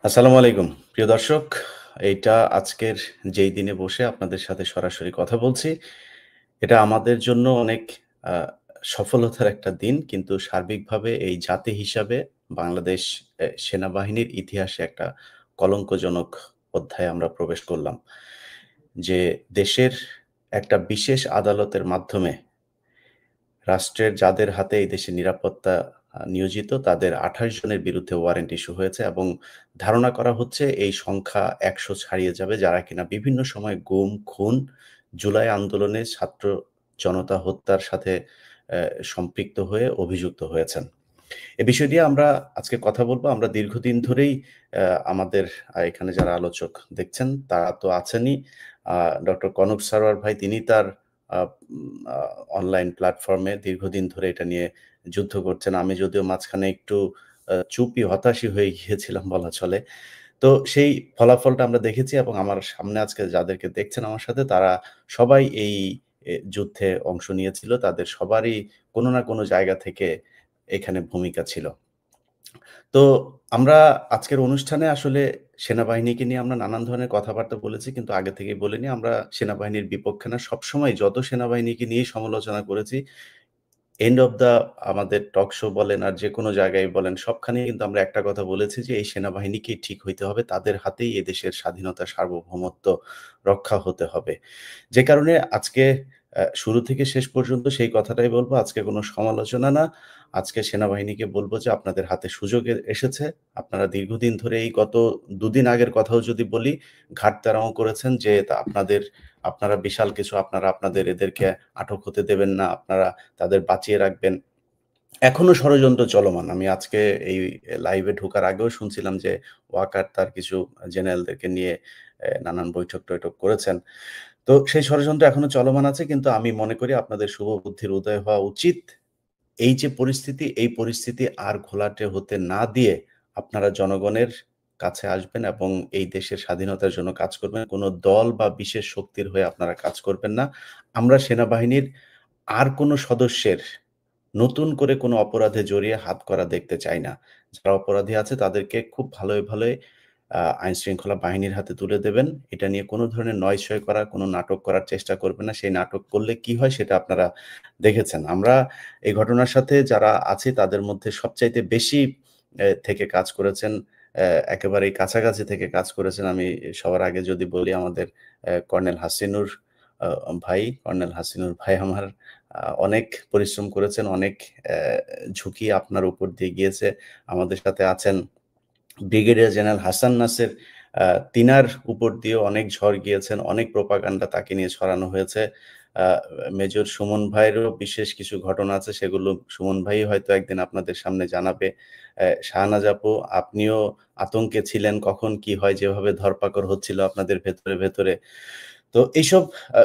আসসালামু আলাইকুম। প্রিয় দর্শক, এইটা আজকের যেই দিনে বসে আপনাদের সাথে সরাসরি কথা বলছি, এটা আমাদের জন্য অনেক আ সফলতার একটা দিন। কিন্তু সার্বিকভাবে এই জাতি হিসাবে বাংলাদেশ সেনাবাহিনীর ইতিহাসে একটা কলঙ্কজনক অধ্যায়ে আমরা প্রবেশ করলাম। যে দেশের একটা বিশেষ আদালতের মাধ্যমে রাষ্ট্রের যাদের হাতে এই দেশের নিরাপত্তা নিয়োজিত তাদের ২৮ জনের বিরুদ্ধে ওয়ারেন্ট ইস্যু হয়েছে এবং ধারণা করা হচ্ছে এই সংখ্যা ১০০ ছাড়িয়ে যাবে যারা কিনা বিভিন্ন সময় গুম, খুন, জুলাই আন্দোলনে ছাত্র জনতা হত্যার সাথে সম্পৃক্ত হয়ে অভিযুক্ত হয়েছেন। এ বিষয় নিয়ে আমরা আজকে কথা বলব। আমরা দীর্ঘদিন ধরেই আমাদের এখানে যারা আলোচক দেখছেন তারা তো আছেনই। ডক্টর কনক সারোয়ার ভাই তিনি তার আ উম আ অনলাইন প্ল্যাটফর্মে দীর্ঘদিন ধরে এটা নিয়ে যুদ্ধ করছেন। আমি যদিও মাঝখানে একটু চুপই হতাশই হয়ে গিয়েছিলাম বলা চলে। তো সেই ফলাফলটা আমরা দেখেছি এবং আমার সামনে আজকে যাদেরকে দেখছেন আমার সাথে তারা সবাই এই যুদ্ধে অংশ নিয়েছিল। তাদের সবারই কোনো না কোনো জায়গা থেকে এখানে ভূমিকা ছিল। তো আমরা আজকের অনুষ্ঠানে আসলে সেনাবাহিনীকে নিয়ে আমরা নানান ধরনের কথাবার্তা বলেছি কিন্তু আগে থেকেই বলিনি আমরা সেনাবাহিনীর বিপক্ষে না। সবসময় যত সেনাবাহিনীকে নিয়েই সমালোচনা করেছি এন্ড অফ দ্য আমাদের টক শো বলেন আর যেকোনো জায়গায় বলেন সবখানেই কিন্তু আমরা একটা কথা বলেছি যে এই সেনাবাহিনীকেই ঠিক হইতে হবে। তাদের হাতেই এদেশের স্বাধীনতা সার্বভৌমত্ব রক্ষা হতে হবে। যে কারণে আজকে শুরু থেকে শেষ পর্যন্ত সেই কথাটাই বলব। আজকে কোনো সমালোচনা না। আজকে সেনাবাহিনীকে বলব যে আপনাদের হাতে সুযোগ এসেছে। আপনারা দীর্ঘদিন ধরে এই গত ২ দিন আগের কথাও যদি বলি, ঘাটতাড়াও করেছেন যে আপনারা বিশাল কিছু আপনারা আপনাদের এদেরকে আটক হতে দেবেন না। আপনারা তাদের বাঁচিয়ে রাখবেন। এখনো ষড়যন্ত্র চলমান। আমি আজকে এই লাইভে ঢোকার আগেও শুনছিলাম যে ওয়াকার তার কিছু জেনারেলদেরকে নিয়ে নানান বৈঠক-টৈঠক করেছেন। তো সেই ষড়যন্ত্র এখনো চলমান আছে কিন্তু আমি মনে করি আপনাদের শুভ বুদ্ধির উদয় হওয়া উচিত। এই যে পরিস্থিতি, এই পরিস্থিতি আর ঘোলাটে হতে না দিয়ে আপনারা জনগণের কাছে আসবেন এবং এই দেশের স্বাধীনতার জন্য কাজ করবেন। কোন দল বা বিশেষ শক্তির হয়ে আপনারা কাজ করবেন না। আমরা সেনাবাহিনীর আর কোন সদস্যের নতুন করে কোনো অপরাধে জড়িয়ে হাত করা দেখতে চাই না। যারা অপরাধী আছে তাদেরকে খুব ভালোই আইনশৃঙ্খলা বাহিনীর হাতে তুলে দেবেন। এটা নিয়ে কোনো ধরনের নয়-ছয় করা, কোনো নাটক করার চেষ্টা করবেন না। সেই নাটক করলে কি হয় সেটা আপনারা দেখেছেন। আমরা এই ঘটনার সাথে যারা আছি তাদের মধ্যে সবচাইতে বেশি থেকে কাজ করেছেন, একেবারেই কাছাকাছি থেকে কাজ করেছেন। আমি সবার আগে যদি বলি আমাদের কর্নেল হাসিনুর আ ভাই, কর্নেল হাসিনুর ভাই আমার অনেক পরিশ্রম করেছেন, অনেক অ্যা ঝুঁকি আপনার উপর দিয়ে গিয়েছে। আমাদের সাথে আছেন ব্রিগেডিয়ার জেনারেল হাসান নাসের। আ তিনার উপর দিয়েও অনেক ঝড় গিয়েছেন, অনেক প্রোপাগান্ডা তাকে নিয়ে ছড়ানো হয়েছে। আ মেজর সুমন ভাইয়েরও বিশেষ কিছু ঘটনা আছে, সেগুলো সুমন ভাই হয়তো একদিন আপনাদের সামনে জানাবে। শাহনাজ আপু, আপনিও আতঙ্কে ছিলেন কখন কি হয়, যেভাবে ধরপাকড় হচ্ছিল আপনাদের ভেতরে। তো এইসব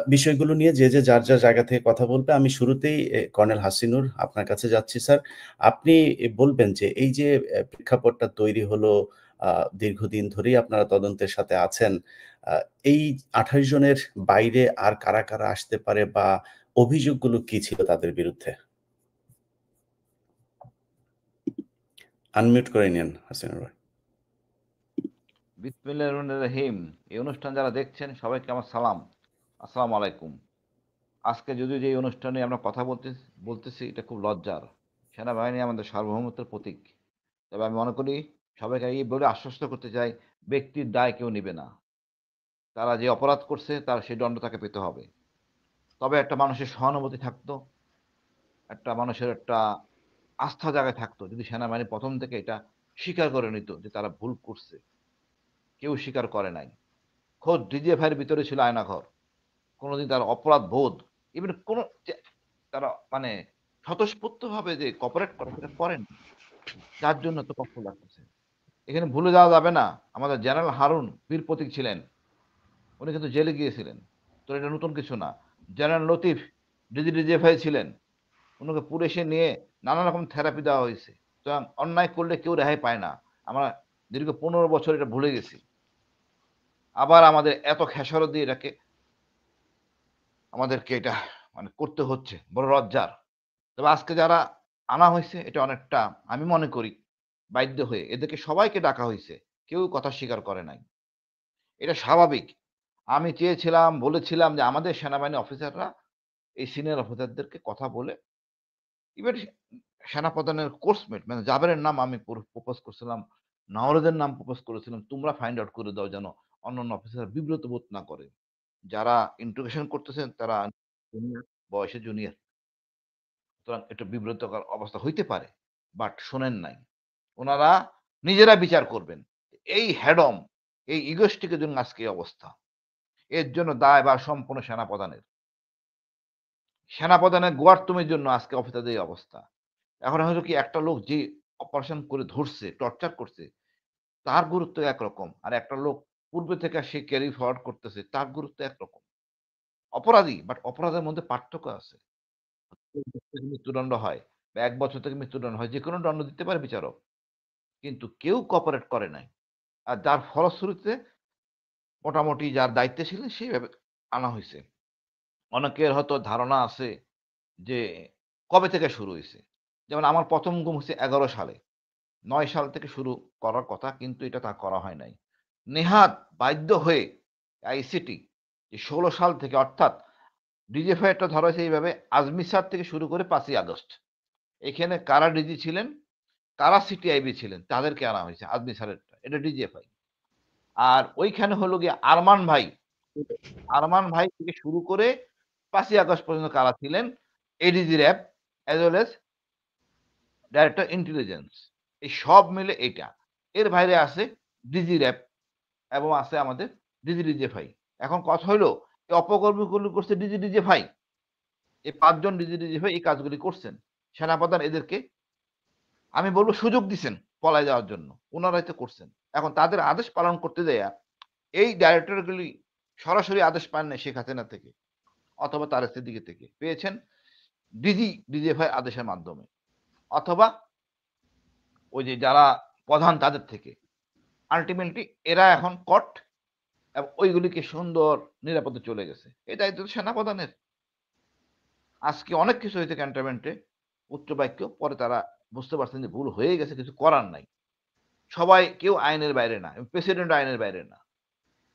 বিষয়গুলো নিয়ে যে যার জায়গা থেকে কথা বলবে। আমি শুরুতেই কর্নেল হাসিনুর আপনার কাছে যাচ্ছি স্যার। আপনি বলবেন যে এই যে প্রেক্ষাপটটা তৈরি হলো, আ দীর্ঘদিন ধরেই আপনারা তদন্তের সাথে আছেন। আ এই ২৮ জনের বাইরে আর কারা আসতে পারে বা অভিযোগগুলো কি ছিল তাদের বিরুদ্ধে? আনমিউট করে নিয়েন হাসিনুর ভাই। বিসমিল্লাহির রহমানির রহিম। এই অনুষ্ঠান যারা দেখছেন সবাইকে আমার সালাম। আসসালামু আলাইকুম। আজকে যদিও যে অনুষ্ঠানে আমরা কথা বলতেছি এটা খুব লজ্জার। সেনাবাহিনী আমাদের সার্বভৌমত্বের প্রতীক। তবে আমি মনে করি সবাইকে এই বলে আশ্বস্ত করতে চাই, ব্যক্তির দায় কেউ নিবে না। তারা যে অপরাধ করছে তার সেই দণ্ড তাকে পেতে হবে। তবে একটা মানুষের সহানুভূতি থাকতো, একটা মানুষের একটা আস্থা জায়গায় থাকতো যদি সেনাবাহিনী ১ম থেকে এটা স্বীকার করে নিত যে তারা ভুল করছে। কেউ স্বীকার করে নাই। খোদ ডিজিএফআই এর ভিতরে ছিল আয়নাঘর। কোনদিন তার অপরাধ বোধ ইভেন কোন যে তারা মানে স্বতঃস্ফূর্তভাবে যে কপারেট করে সেটা করেন। যার জন্য তো কষ্ট লাগতেছে। এখানে ভুলে যাওয়া যাবে না, আমাদের জেনারেল হারুন বীর প্রতীক ছিলেন। উনি কিন্তু জেলে গিয়েছিলেন। তো এটা নতুন কিছু না। জেনারেল লতিফ ডিজিএফআই ছিলেন। উনাকে পুলিশে নিয়ে নানা রকম থেরাপি দেওয়া হইছে। সুতরাং অন্যায় করলে কেউ রেহাই পায় না। আমরা দীর্ঘ ১৫ বছর এটা ভুলে গেছি। আবার আমাদের এত খেসারত দিয়ে এটাকে আমাদেরকে এটা করতে হচ্ছে। বড় লজ্জার। তবে আজকে যারা আনা হইছে এটা অনেকটা আমি মনে করি বাধ্য হয়ে। এদেরকে সবাইকে ডাকা হইছে। কেউ কথা স্বীকার করে নাই। এটা স্বাভাবিক। আমি চেয়েছিলাম, বলেছিলাম যে আমাদের সেনাবাহিনী অফিসাররা এই সিনিয়র অফিসারদেরকে কথা বলে ইভেন সেনাপ্রধানের কোর্সমেট মানে জাবেরের নাম আমি প্রপোজ করছিলাম, নওরোজের নাম প্রপোজ করেছিলাম। তোমরা ফাইন্ড আউট করে দাও যেন অন্যান্য অফিসার বিব্রত বোধ না করে। যারা ইন্টারোগেশন করতেছেন তারা জুনিয়র, বয়সে জুনিয়র। সুতরাং একটু বিব্রতকর অবস্থা হইতে পারে। বাট শোনেন নাই। উনারা নিজেরা বিচার করবেন। এই হেডম, এই ইগোস্টিকের জন্য আজকে এই অবস্থা। এর জন্য দায়ভার সম্পূর্ণ সেনাপ্রধানের। সেনাপ্রধানের গোয়ার্তুমের জন্য আজকে অফিসারদের এই অবস্থা। এখন হয়তো কি একটা লোক যে অপারেশন করে ধরছে, টর্চার করছে, তার গুরুত্ব একরকম। আর একটা লোক পূর্বে থেকে সে ক্যারি ফরওয়ার্ড করতেছে, তার গুরুত্ব একরকম। অপরাধী, বাট অপরাধের মধ্যে পার্থক্য আছে। মৃত্যুদণ্ড হয় বা ১ বছর থেকে মৃত্যুদণ্ড হয়। যেকোনো দণ্ড দিতে পারে বিচারক। কিন্তু কেউ কোঅপারেট করে নাই। আর যার ফলশ্রুতিতে মোটামুটি যার দায়িত্বে ছিলেন সেইভাবে আনা হইছে। অনেকের হয়তো ধারণা আছে যে কবে থেকে শুরু হইছে। যেমন আমার ১ম গুম হইছে ১১ সালে। ৯ সাল থেকে শুরু করার কথা কিন্তু এটা তা করা হয় নাই। নেহাত বাধ্য হয়ে আইসিটি যে ১৬ সাল থেকে অর্থাৎ ডিজিএফআই টা ধরা হয়েছে এইভাবে আজমি স্যার থেকে শুরু করে ৫ই আগস্ট। এখানে কারা ডিজি ছিলেন, কারা সিটিআইবি ছিলেন তাদেরকে আনা হয়েছে আজমি স্যারেরটা। এটা ডিজিএফআই। আর ওইখানে হলো গিয়ে আরমান ভাই, আরমান ভাই থেকে শুরু করে ৫ই আগস্ট পর্যন্ত কারা ছিলেন ADG RAB as well as director intelligence. এই সব মিলে এইটা। এর বাইরে আছে ডিজি র‍্যাব এবং আছে আমাদের ডিজিএফআই। এখন কথা হইলো এই অপকর্মগুলো করছে ডিজিএফআই। এই ৫ জন ডিজিএফআই এই কাজগুলি করছেন। সেনাপ্রধান এদেরকে আমি বলব সুযোগ দিছেন পলায় যাওয়ার জন্য। উনারাই তো করছেন। এখন তাদের আদেশ পালন করতে যাইয়া এই ডাইরেক্টর গুলি সরাসরি আদেশ পান নাই শেখ হাসিনা থেকে অথবা তারেক সিদ্দিকী থেকে। পেয়েছেন ডিজিএফআই আদেশের মাধ্যমে অথবা ওই যে যারা প্রধান তাদের থেকে। আল্টিমেটলি এরা এখন কট এবং ওইগুলিকে সুন্দর নিরাপদে চলে গেছে। এই দায়িত্ব তো সেনাপ্রধানের। আজকে অনেক কিছু হয়েছে ক্যান্টনমেন্টে উচ্চবাক্য। পরে তারা বুঝতে পারছেন যে ভুল হয়ে গেছে, কিছু করার নাই। সবাই কেউ আইনের বাইরে না। প্রেসিডেন্ট আইনের বাইরে না।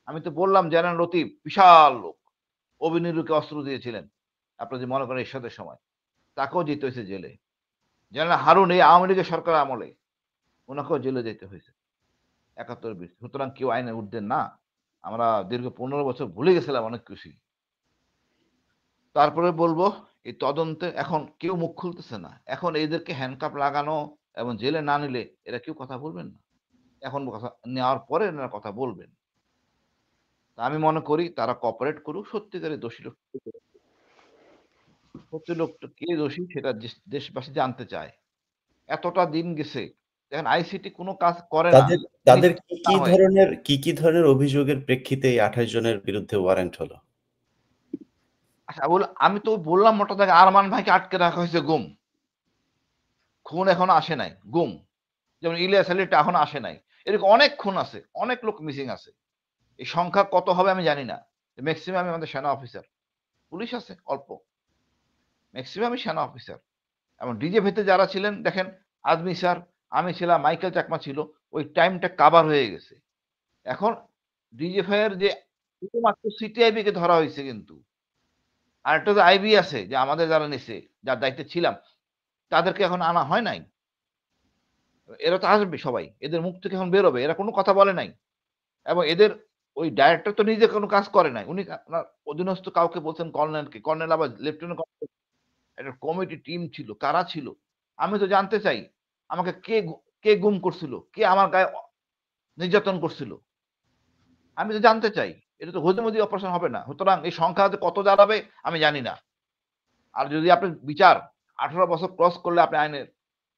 আমি তো বললাম জেনারেল লতিফ বিশাল লোক। অভিনীলকে অস্ত্র দিয়েছিলেন। আপনারা যে মনে করেন এরশাদের সময়। তাকেও যেতে হয়েছে জেলে। জেনারেল হারুন এই আওয়ামী লীগের সরকার আমলে উনাকেও জেলে যেতে হয়েছে। ৭১-২০। সুতরাং কেউ আইনের ঊর্ধ্বে না। আমরা দীর্ঘ ১৫ বছর ভুলে গেছিলাম অনেক কিছুই। তারপরে বলব এই তদন্তে এখন কেউ মুখ খুলতেছে না। এখন এদেরকে হ্যান্ডকাপ লাগানো এবং জেলে না নিলে এরা কেউ কথা বলবেন না। এখন কথা নেওয়ার পরে এনারা কথা বলবেন। তা আমি মনে করি তারা কোঅপারেট করুক। সত্যিকারের দোষী লোক সত্যি লোকটা কে দোষী সেটা দেশবাসী জানতে চায়। এতটা দিন গেছে। দেখেন আইসিটি কোন কাজ করে না। তাদের তাদের না হয়। কি ধরনের অভিযোগের প্রেক্ষিতে এই ২৮ জনের বিরুদ্ধে ওয়ারেন্ট হলো? আচ্ছা আমি তো বললাম মোটা দাগে আরমান ভাইকে আটকে রাখা হয়েছে গুম। খুন এখনো আসে নাই। গুম। যেমন ইলিয়াস আলীটা এখনো আসে নাই। এরকম অনেক খুন আছে। অনেক লোক মিসিং আছে। এই সংখ্যা কত হবে আমি জানি না। মেক্সিমাম আমাদের সেনা অফিসার। পুলিশ আছে অল্প। মেক্সিমামই সেনা অফিসার। এবং ডিজিএফআইতে যারা ছিলেন দেখেন আজমি স্যার, আমি ছিলাম, মাইকেল চাকমা ছিল। ওই টাইমটা কাভার হয়ে গেছে। এখন ডিজিএফআই এর যে শুধুমাত্র সিটিআইবি কে ধরা হইছে কিন্তু। আরেকটা যে আইবি আছে যে আমাদের যারা নিছে, যার দায়িত্বে ছিলাম, তাদেরকে এখন আনা হয় নাই। এরা তো আসবে সবাই। এদের মুখ থেকে এখন বেরোবে। এরা কোন কথা বলে নাই। এবং এদের ওই ডাইরেক্টর তো নিজে কোন কাজ করে নাই। উনি আপনার অধীনস্থ কাউকে বলছেন কর্নেলকে। কর্নেল আবার লেফটেন্যান্ট কর্নেল একটা কমিটি টিম ছিল। কারা ছিল? আমি তো জানতে চাই। আমাকে কে গুম করছিল? কে আমার গায়ে নির্যাতন করছিল? আমি তো জানতে চাই। এটা তো হুজুমুজি অপারেশন হবে না। সুতরাং এই সংখ্যা যে কত দাঁড়াবে আমি জানি না। আর যদি আপনার বিচার ১৮ বছর ক্রস করলে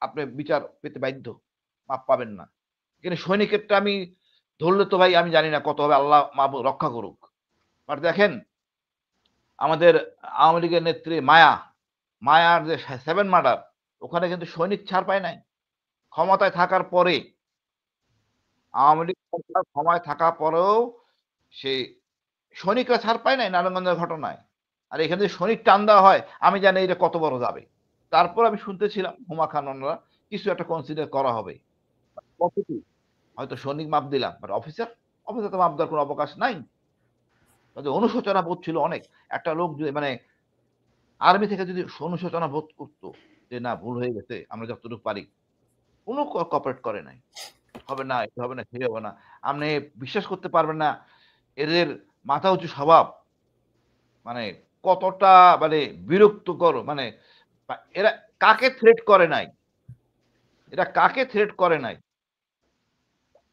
আপনি বিচার পেতে বাধ্য। মাফ পাবেন না। এখানে সৈনিকেরটা আমি ধরলে তো ভাই আমি জানি না কত হবে, আল্লাহ মাহবুব রক্ষা করুক। বাট দেখেন আমাদের আওয়ামী লীগের নেত্রী মায়ার যে 7 মার্ডার ওখানে কিন্তু সৈনিক ছাড় পায় নাই। ক্ষমতায় থাকার পরে আওয়ামী লীগ সরকার ক্ষমতায় থাকার পরেও সেই সৈনিকরা ছাড় পায় নাই নারায়ণগঞ্জের ঘটনায়। আর এখানে যদি সৈনিক টান দেওয়া হয় আমি জানি এটা কত বড় যাবে। তারপর আমি শুনতেছিলাম হুমা খান ওনারা কিছু একটা কনসিডার করা হবে। কতটুকু? হয়তো সৈনিক মাপ দিলাম, বাট অফিসার তো মাপ দেওয়ার কোনো অবকাশ নাই। তাদের অনুশোচনা বোধ ছিল অনেক। একটা লোক যদি মানে আর্মি থেকে যদি অনুশোচনা বোধ করত যে না ভুল হয়ে গেছে, আমরা যতটুকু পারি, কোনো কোঅপারেট করে নাই। হবে না, এটা হবে না, সেই হবে না। আপনি বিশ্বাস করতে পারবেন না এদের মাথা উঁচু স্বভাব। মানে কতটা মানে বিরক্তকর মানে এরা কাকে থ্রেট করে নাই? এরা কাকে থ্রেট করে নাই?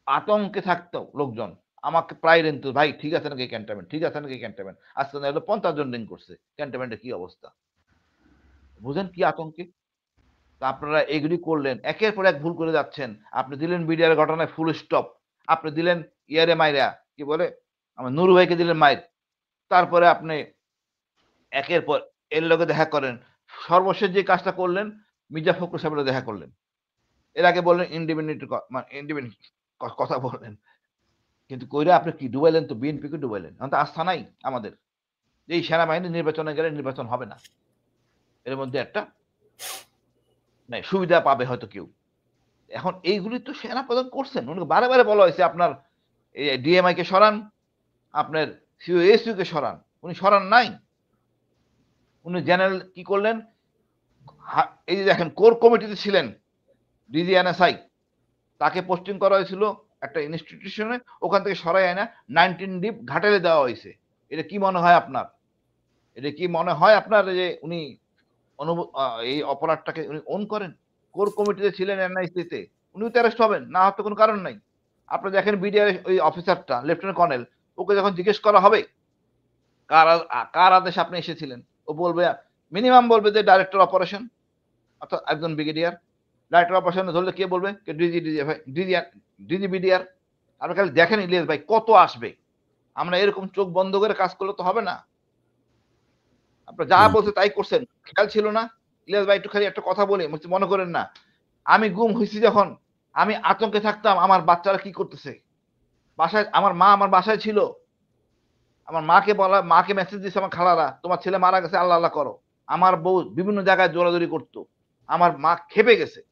আতঙ্কে থাকতো লোকজন। আমাকে প্রায় রিং তো, "ভাই ঠিক আছে নাকি ক্যান্টনমেন্ট? ঠিক আছে নাকি ক্যান্টনমেন্ট?" আজকে না হলে ৫০ জন রিং করছে। ক্যান্টনমেন্টের কি অবস্থা? বুঝেন কি আতঙ্কে? তো আপনারা এগুলি করলেন। একের পর এক ভুল করে যাচ্ছেন। আপনি দিলেন বিডিআর ঘটনায় ফুল স্টপ। আপনি দিলেন ইয়ারে মাইরা, কি বলে? আমার নুরু ভাইকে দিলেন মাইর। তারপরে আপনি একের পর এর লগে দেখা করেন। সর্বশেষ যে কাজটা করলেন, মির্জা ফখরুল সাহেবের লগে দেখা করলেন। এর আগে বললেন ইন্ডিপেন্ডেন্ট ইন্ডিপেন্ডেন্ট কথা বললেন। কিন্তু কইরা আপনি কি ডুবাইলেন তো বিএনপিকে ডুবাইলেন। এখন তো আস্থা নাই আমাদের। এই সেনাবাহিনী নির্বাচনে গেলে নির্বাচন হবে না। এর মধ্যে একটা মানে সুবিধা পাবে হয়তো কেউ। এখন এইগুলি তো সেনাপ্রধান করছেন। উনাকে বারে, বারে বলা হয়েছে আপনার ডিএমআই কে সরান, আপনার সিওএসইউ কে সরান। উনি সরান নাই। উনি জেনারেল কি করলেন? এই যে দেখেন কোর কমিটিতে ছিলেন ডিজিএনএসআই, তাকে পোস্টিং করা হয়েছিল একটা ইনস্টিটিউশনে, ওখান থেকে সরাই আয়না 19 ডিপ ঘাটালে দেওয়া হয়েছে। এটা কি মনে হয় আপনার? এটা কি মনে হয় আপনার যে উনি এই অপরাধটাকে উনি ওন করেন? কোর কমিটিতে ছিলেন এনআইসি তে। উনিও তো অ্যারেস্ট হবেন। না হওয়ার তো কোনো কারণ নাই। আপনি দেখেন বিডিআর ওই অফিসারটা লেফটেন্যান্ট কর্নেল, ওকে যখন জিজ্ঞেস করা হবে কার আদেশে আপনি এসেছিলেন? ও বলবে মিনিমাম বলবে যে ডাইরেক্টর অপারেশন অর্থাৎ একজন ব্রিগেডিয়ার। ডাইরেক্টর অপারেশনে ধরলে কে বলবে? DG BDR. আপনি খালি দেখেন ইলিয়াস ভাই কত আসবে। আমরা এরকম চোখ বন্ধ করে কাজ করলে তো হবে না। আপনারা যা হুম, বলছে তাই করছেন। খেয়াল ছিল না? ইলিয়াস ভাই একটু খালি একটা কথা বলি, মনে করেন না। আমি গুম হইছি যখন, আমি আতঙ্কে থাকতাম আমার বাচ্চারা কি করতেছে। বাসায় আমার মা আমার বাসায় ছিল। আমার মাকে মেসেজ দিছে আমার খালারা, "তোমার ছেলে মারা গেছে, আল্লাহ, আল্লাহ করো।" আমার বউ বিভিন্ন জায়গায় দৌড়াদৌড়ি করত। আমার মা ক্ষেপে গেছে।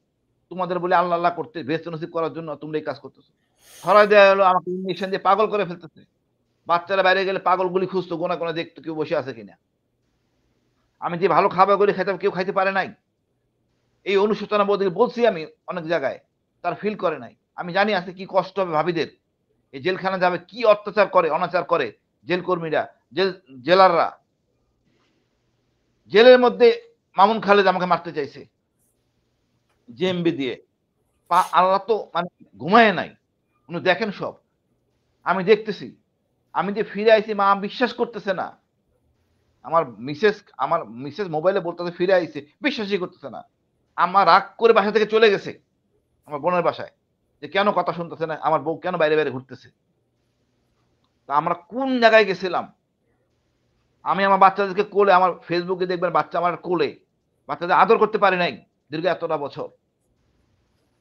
তোমাদের বলে আল্লাহ, আল্লাহ করতে, বেহেশত নসিব করার জন্য তোমরা এই কাজ করতেছো। ধরায় দেয়া হলো আমাকে ইঞ্জেকশন দিয়ে পাগল করে ফেলতেছে। বাচ্চারা বাইরে গেলে পাগলগুলি খুঁজতো গোনা, গোনা দেখতো কেউ বসে আছে কিনা। আমি যে ভালো খাবারগুলি খাইতাম কেউ খাইতে পারে নাই। এই অনুশোচনা বোধ বলছি আমি অনেক জায়গায়। তারা ফিল করে নাই। আমি জানি আজকে কি কষ্ট হবে ভাবিদের। এই জেলখানা যাবে কি অত্যাচার করে, অনাচার করে জেল কর্মীরা, জেলাররা। জেলের মধ্যে মামুন খালেদ আমাকে মারতে চাইছে জেএমবি দিয়ে। আল্লাহ তো মানে ঘুমায় নাই। উনি দেখেন সব। আমি দেখতেছি। আমি যে ফিরে আইছি মা বিশ্বাস করতেছে না। আমার মিসেস মোবাইলে বলতেছে ফিরে আইছে। বিশ্বাসই করতেছে না। আম্মা রাগ করে বাসা থেকে চলে গেছে। আমার বোনের বাসায়। যে কেন কথা শুনতেছে না? আমার বউ কেন বাইরে, বাইরে ঘুরতেছে? তা আমরা কোন জায়গায় গেছিলাম? আমি আমার বাচ্চাদেরকে কোলে আমার Facebook এ দেখবেন বাচ্চা আমার কোলে। বাচ্চাদের আদর করতে পারি নাই দীর্ঘ এতটা বছর।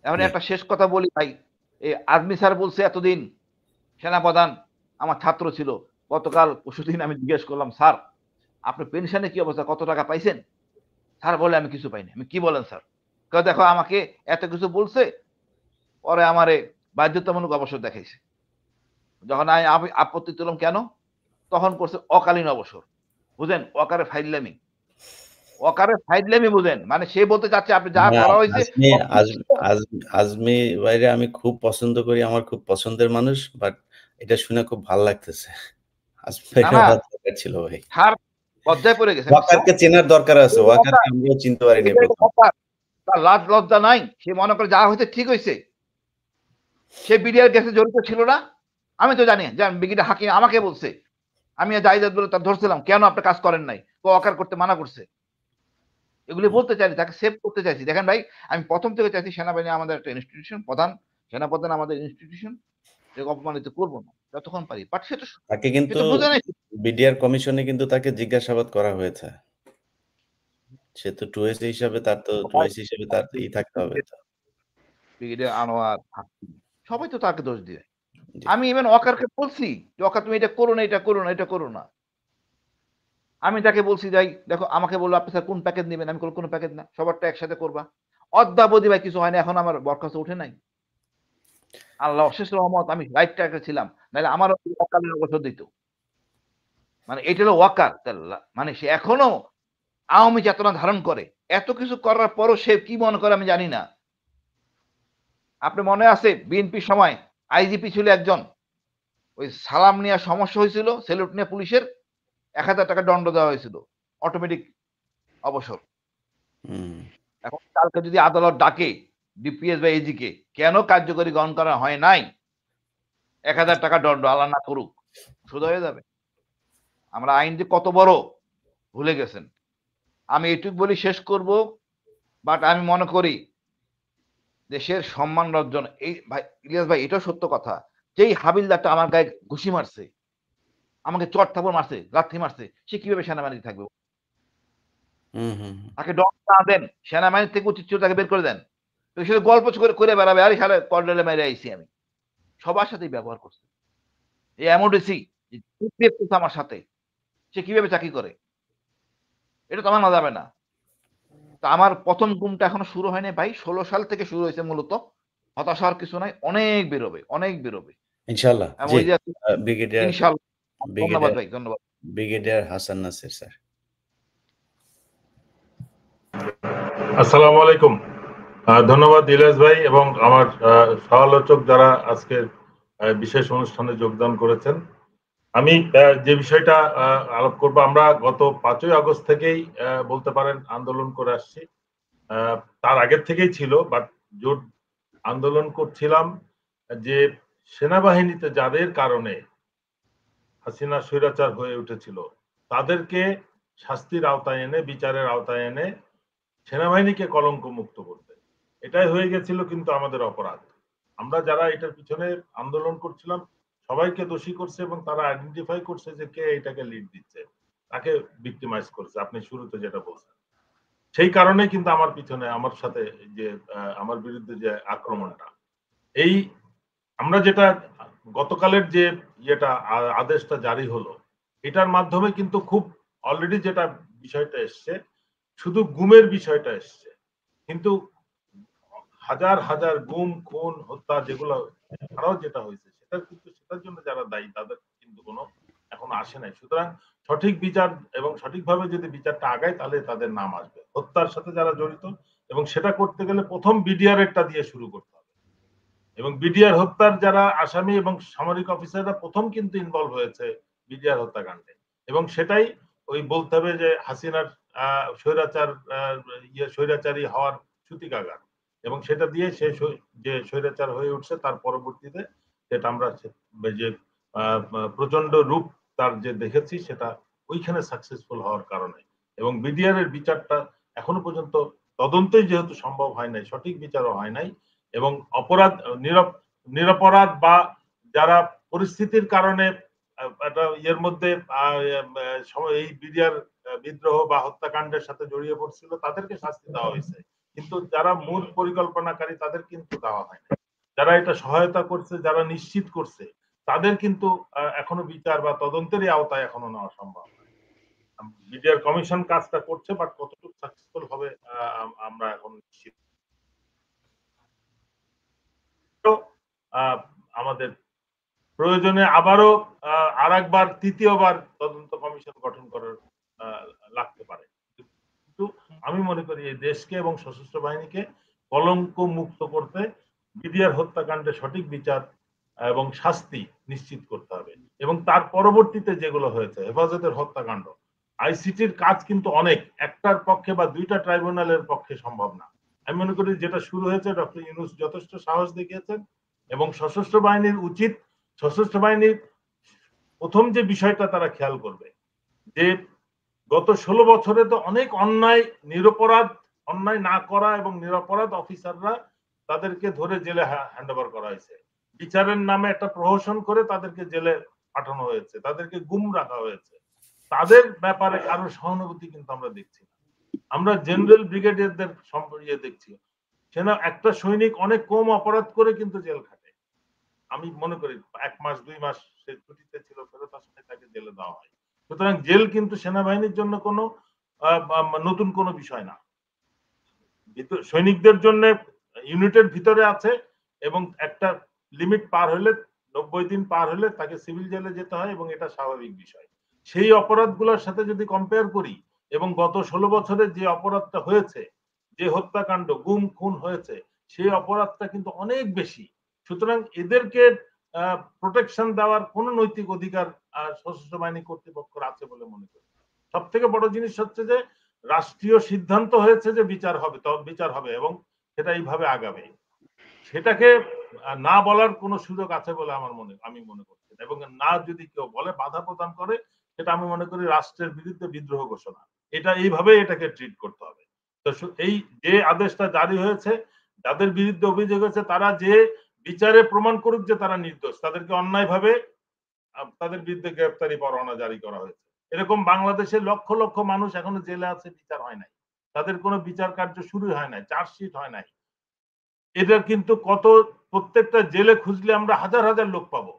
এখন জি। একটা শেষ কথা বলি ভাই। এই আজমি স্যার বলছে এতদিন সেনাপ্রধান আমার ছাত্র ছিল। গতকাল পরশুদিন আমি জিজ্ঞেস করলাম, "স্যার, আপনার পেনশনের কি অবস্থা? কত টাকা পাইছেন?" স্যার বলে, "আমি কিছু পাইনি।" আমি, "কি বলেন স্যার?" কয়, "দেখো আমাকে এত কিছু বলছে, পরে আমারে বাধ্যতামূলক অবসর দেখাইছে। যখন আমি আপত্তি তুললাম, "কেন?" তখন করছে অকালীন অবসর। বুঝেন? অকারের ফাইজলামি বুঝেন। মানে সে বলতে চাচ্ছে আপনি যা না, করা হইছে আজমি আজ আজ আজমি ভাইরে আমি খুব পছন্দ করি। আমার খুব পছন্দের মানুষ। বাট এটা শুনে খুব ভাল লাগতেছে। আজমি না, ভাইরে না, হওয়া দরকার ছিল ভাই। স্যার লজ্জায় পড়ে গেছে। ওয়াকারকে চেনার দরকার আছে। ওয়াকারকে আমরাও চিনতে পারিনি ১ম। তার লাজ লজ্জা নাই। সে মনে করে যা হইছে ঠিক হইছে। সে বিডিআর কেসে জড়িত ছিল না? আমি তো জানি যে ব্রিগেডিয়ার হাকিম আমাকে বলছে। আমি জাহিদ বলে তার ধরছিলাম। কেন আপনি কাজ করেন নাই? ওয়াকার করতে মানা করছে। এগুলি বলতে চাইনি, তাকে সেভ করতে চাইছি। দেখেন ভাই, আমি ১ম থেকে চাইছি সেনাবাহিনী আমাদের একটা ইনস্টিটিউশন, সেনাপ্রধান আমাদের ইনস্টিটিউশন। একে অপমানিত করব না। যতক্ষণ পারি। বাট তাকে সে কিন্তু তো বুঝে নাই। বিডিআর কমিশনে কিন্তু তাকে জিজ্ঞাসাবাদ করা হয়েছে। সে তো 2S হিসাবে তার তো 2S হিসেবে তার থাকতে হবে তো। ব্রিগেডিয়ার আনোয়ার, হাকিম সবাই তো তাকে দোষ দিবে। জি। আমি ইভেন ওয়াকারকে বলছি যে, "ওয়াকার তুমি এটা করো না, এটা করো না, এটা করো না।" আমি তাকে বলছি যাই দেখো আমাকে বলল, "আপনি স্যার কোন প্যাকেজ নিবেন?" আমি বললাম, "কোন প্যাকেজ না। সবারটা একসাথে করবা।" অদ্যাবধি ভাই কিছু হয় না। এখন আমার বরখাস্ত উঠে নাই। আল্লাহ অশেষ রহমত আমি রাইট ট্র্যাকে ছিলাম, নাহলে আমারও অকালের অবসর দিত। মানে এটা হলো ওয়াকার, মানে সে এখনো আওয়ামী চেতনা ধারণ করে। এত কিছু করার পরও সে কি মনে করে আমি জানি না। আপনি মনে আছে বিএনপির সময় আইজিপি ছিল একজন, ওই সালাম নিয়ে সমস্যা হয়েছিল, সেলুট নিয়ে পুলিশের ১,০০০ টাকা দণ্ড দেওয়া হয়েছিল, অটোমেটিক অবসর। এখন কালকে যদি আদালত ডাকে ডিপিএস বা এজি কে, কেন কার্যকরী গ্রহণ করা হয় নাই, ১,০০০ টাকা দণ্ড, আল্লাহ না করুক, সোজা হয়ে যাবে। আমরা আইন যে কত বড় ভুলে গেছেন। আমি এটুকু বলি শেষ করব, বাট আমি মনে করি দেশের সম্মান অর্জন, এই ভাই ইলিয়াস ভাই এটাও সত্য কথা, যেই হাবিলদারটা আমার গায়ে ঘুষি মারছে, আমাকে চট থাপড় মারছে, লাথি মারছে, সে কিভাবে সেনাবাহিনীতে থাকবে? তাকে দণ্ড না দেন, সেনাবাহিনী থেকে উচিত ছিল তাকে বের করে দেন। তো সে গল্প করে করে বেড়াবে, আরে সালে কর্নেলে মেরে আইছি আমি। সবার সাথেই ব্যবহার করছে। এই এমওডিসি আমার সাথে, সে কিভাবে চাকরি করে? এটা তো মানা যাবে না। তা আমার প্রথম গুমটা এখনো শুরু হয়নি ভাই, ১৬ সাল থেকে শুরু হয়েছে মূলত। হতাশ হওয়ার কিছু নাই, অনেক বেরোবে, অনেক বেরোবে। ইনশাআল্লাহ। জি, ওই যে ব্রিগেডিয়ার ইনশাআল্লাহ। ধন্যবাদ ব্রিগেডিয়ার ভাই, ধন্যবাদ। Brigadier Hasan Nasir sir. আসসালামু আলাইকুম। ধন্যবাদ ইলিয়াস ভাই এবং আমার সহ-আলোচক যারা আজকের বিশেষ অনুষ্ঠানে যোগদান করেছেন। আমি যে বিষয়টা আলাপ করব, আমরা গত ৫ই আগস্ট থেকেই বলতে পারেন আন্দোলন করে আসছি। তার আগের থেকেই ছিল, বাট জোট আন্দোলন করছিলাম যে সেনাবাহিনীতে যাদের কারণে হাসিনা স্বৈরাচার হয়ে উঠেছিল তাদেরকে শাস্তির আওতায় এনে, বিচারের আওতায় এনে সেনাবাহিনীকে কলঙ্ক মুক্ত করতে। এটাই হয়ে গেছিল কিন্তু আমাদের অপরাধ। আমরা যারা এটার পিছনে আন্দোলন করছিলাম সবাইকে দোষী করছে এবং তারা আইডেন্টিফাই করছে যে কে এটাকে লিড দিচ্ছে, তাকে ভিক্টিমাইজ করছে। আপনি শুরুতে যেটা বলছেন, সেই কারণে কিন্তু আমার পিছনে, আমার সাথে যে আমার বিরুদ্ধে যে আক্রমণটা, এই আমরা যেটা গতকালের যে ইয়েটা আদেশটা জারি হলো, এটার মাধ্যমে কিন্তু খুব অলরেডি যেটা বিষয়টা এসছে, শুধু গুমের বিষয়টা এসছে, কিন্তু হাজার হাজার গুম, খুন, হত্যা যেগুলো আরো যেটা হয়েছে, সেটার কিন্তু সেটার জন্য যারা দায়ী তাদের কিন্তু কোনো এখনো আসে নাই। সুতরাং সঠিক বিচার এবং সঠিকভাবে যদি বিচারটা আগায় তাহলে তাদের নাম আসবে, হত্যার সাথে যারা জড়িত। এবং সেটা করতে গেলে প্রথম বিডিআর এরটা দিয়ে শুরু করতে হবে। এবং বিডিআর হত্যার যারা আসামি এবং সামরিক অফিসাররা প্রথম কিন্তু ইনভলভ হয়েছে বিডিআর হত্যাকাণ্ডে, এবং সেটাই ওই বলতে হবে যে হাসিনার স্বৈরাচার স্বৈরাচারী হওয়ার সূতিকাগার। এবং সেটা দিয়ে সে যে স্বৈরাচার হয়ে উঠছে তার পরবর্তীতে যেটা আমরা যে প্রচন্ড রূপ তার যে দেখেছি, সেটা ওইখানে সাকসেসফুল হওয়ার কারণে। এবং বিডিআর এর বিচারটা এখনো পর্যন্ত তদন্তই যেহেতু সম্ভব হয় নাই, সঠিক বিচারও হয় নাই, এবং অপরাধ নিরপরাধ বা যারা পরিস্থিতির কারণে একটা ইয়ের মধ্যে এই বিডিআর বিদ্রোহ বা হত্যাকাণ্ডের সাথে জড়িয়ে পড়ছিল তাদেরকে শাস্তি দেওয়া হয়েছে, কিন্তু যারা মূল পরিকল্পনাকারী তাদের কিন্তু দেওয়া হয় না। যারা এটা সহায়তা করছে, যারা নিশ্চিত করছে, তাদের কিন্তু এখনো বিচার বা তদন্তেরই আওতায় এখনো নেওয়া সম্ভব নয়। বিডিআর কমিশন কাজটা করছে, বাট কতটুকু সাকসেসফুল হবে আমরা এখন নিশ্চিত। আমাদের প্রয়োজনে আবারও আরেকবার, তৃতীয়বার তদন্ত কমিশন গঠন করার লাগতে পারে। কিন্তু আমি মনে করি এই দেশকে এবং সশস্ত্র বাহিনীকে কলঙ্ক মুক্ত করতে বিডিআর হত্যাকাণ্ডে সঠিক বিচার এবং শাস্তি নিশ্চিত করতে হবে। এবং তার পরবর্তীতে যেগুলো হয়েছে, হেফাজতের হত্যাকাণ্ড, আইসিটির কাজ কিন্তু অনেক, একটার পক্ষে বা দুইটা ট্রাইব্যুনালের পক্ষে সম্ভব না। আমি মনে করি যেটা শুরু হয়েছে, ডক্টর ইউনূস যথেষ্ট সাহস দেখিয়েছেন এবং সশস্ত্র বাহিনীর উচিত, সশস্ত্র বাহিনীর প্রথম যে বিষয়টা তারা খেয়াল করবে যে গত 16 বছরে তো অনেক অন্যায়, নিরপরাধ, অন্যায় না করা এবং নিরপরাধ অফিসাররা তাদেরকে ধরে জেলে হ্যান্ড ওভার করা হয়েছে। বিচারের নামে একটা প্রহসন করে তাদেরকে জেলে পাঠানো হয়েছে, তাদেরকে গুম রাখা হয়েছে। তাদের ব্যাপারে কারো সহানুভূতি কিন্তু আমরা দেখছি না। আমরা জেনারেল ব্রিগেডিয়ারদের সম্পর্কে দেখছি, সেনা একটা সৈনিক অনেক কম অপরাধ করে কিন্তু জেল খাটে। আমি মনে করি 1 মাস 2 মাস সে ছুটিতে ছিল, ফেরত আসলে তাকে জেলে দেওয়া হয়। সুতরাং জেল কিন্তু সেনাবাহিনীর জন্য কোনো নতুন কোনো বিষয় না। সৈনিকদের জন্য ইউনিটের ভিতরে আছে এবং একটা লিমিট পার হলে 90 দিন পার হলে তাকে সিভিল জেলে যেতে হয় এবং এটা স্বাভাবিক বিষয়। সেই অপরাধগুলোর সাথে যদি কম্পেয়ার করি এবং গত 16 বছরে যে অপরাধটা হয়েছে, যে হত্যাকাণ্ড গুম খুন হয়েছে, সেই অপরাধটা কিন্তু অনেক বেশি। সুতরাং এদেরকে প্রোটেকশন দেওয়ার কোন নৈতিক অধিকার সশস্ত্র বাহিনী কর্তৃপক্ষের আছে বলে মনে করি। সব থেকে বড় জিনিস হচ্ছে যে রাষ্ট্রীয় সিদ্ধান্ত হয়েছে যে বিচার হবে, বিচার হবে এবং সেটা এইভাবে আগাবে। সেটাকে না বলার কোনো সুযোগ আছে বলে আমি মনে করছি না, এবং না যদি কেউ বলে বাধা প্রদান করে, সেটা আমি মনে করি রাষ্ট্রের বিরুদ্ধে বিদ্রোহ ঘোষণা। এটা এইভাবে এটাকে ট্রিট করতে হবে। তো এই যে আদেশটা জারি হয়েছে, যাদের বিরুদ্ধে অভিযোগ হয়েছে তারা যে বিচারে প্রমাণ করুক যে তারা নির্দোষ, তাদেরকে অন্যায়ভাবে তাদের বিরুদ্ধে গ্রেফতারি পরোয়ানা জারি করা হয়েছে। এরকম বাংলাদেশে লক্ষ লক্ষ মানুষ এখনো জেলে আছে, বিচার হয় নাই, তাদের কোনো বিচার কার্য শুরু হয় নাই, চার্জশিট হয় নাই। এদের কিন্তু প্রত্যেকটা জেলে খুঁজলে আমরা হাজার হাজার লোক পাবো।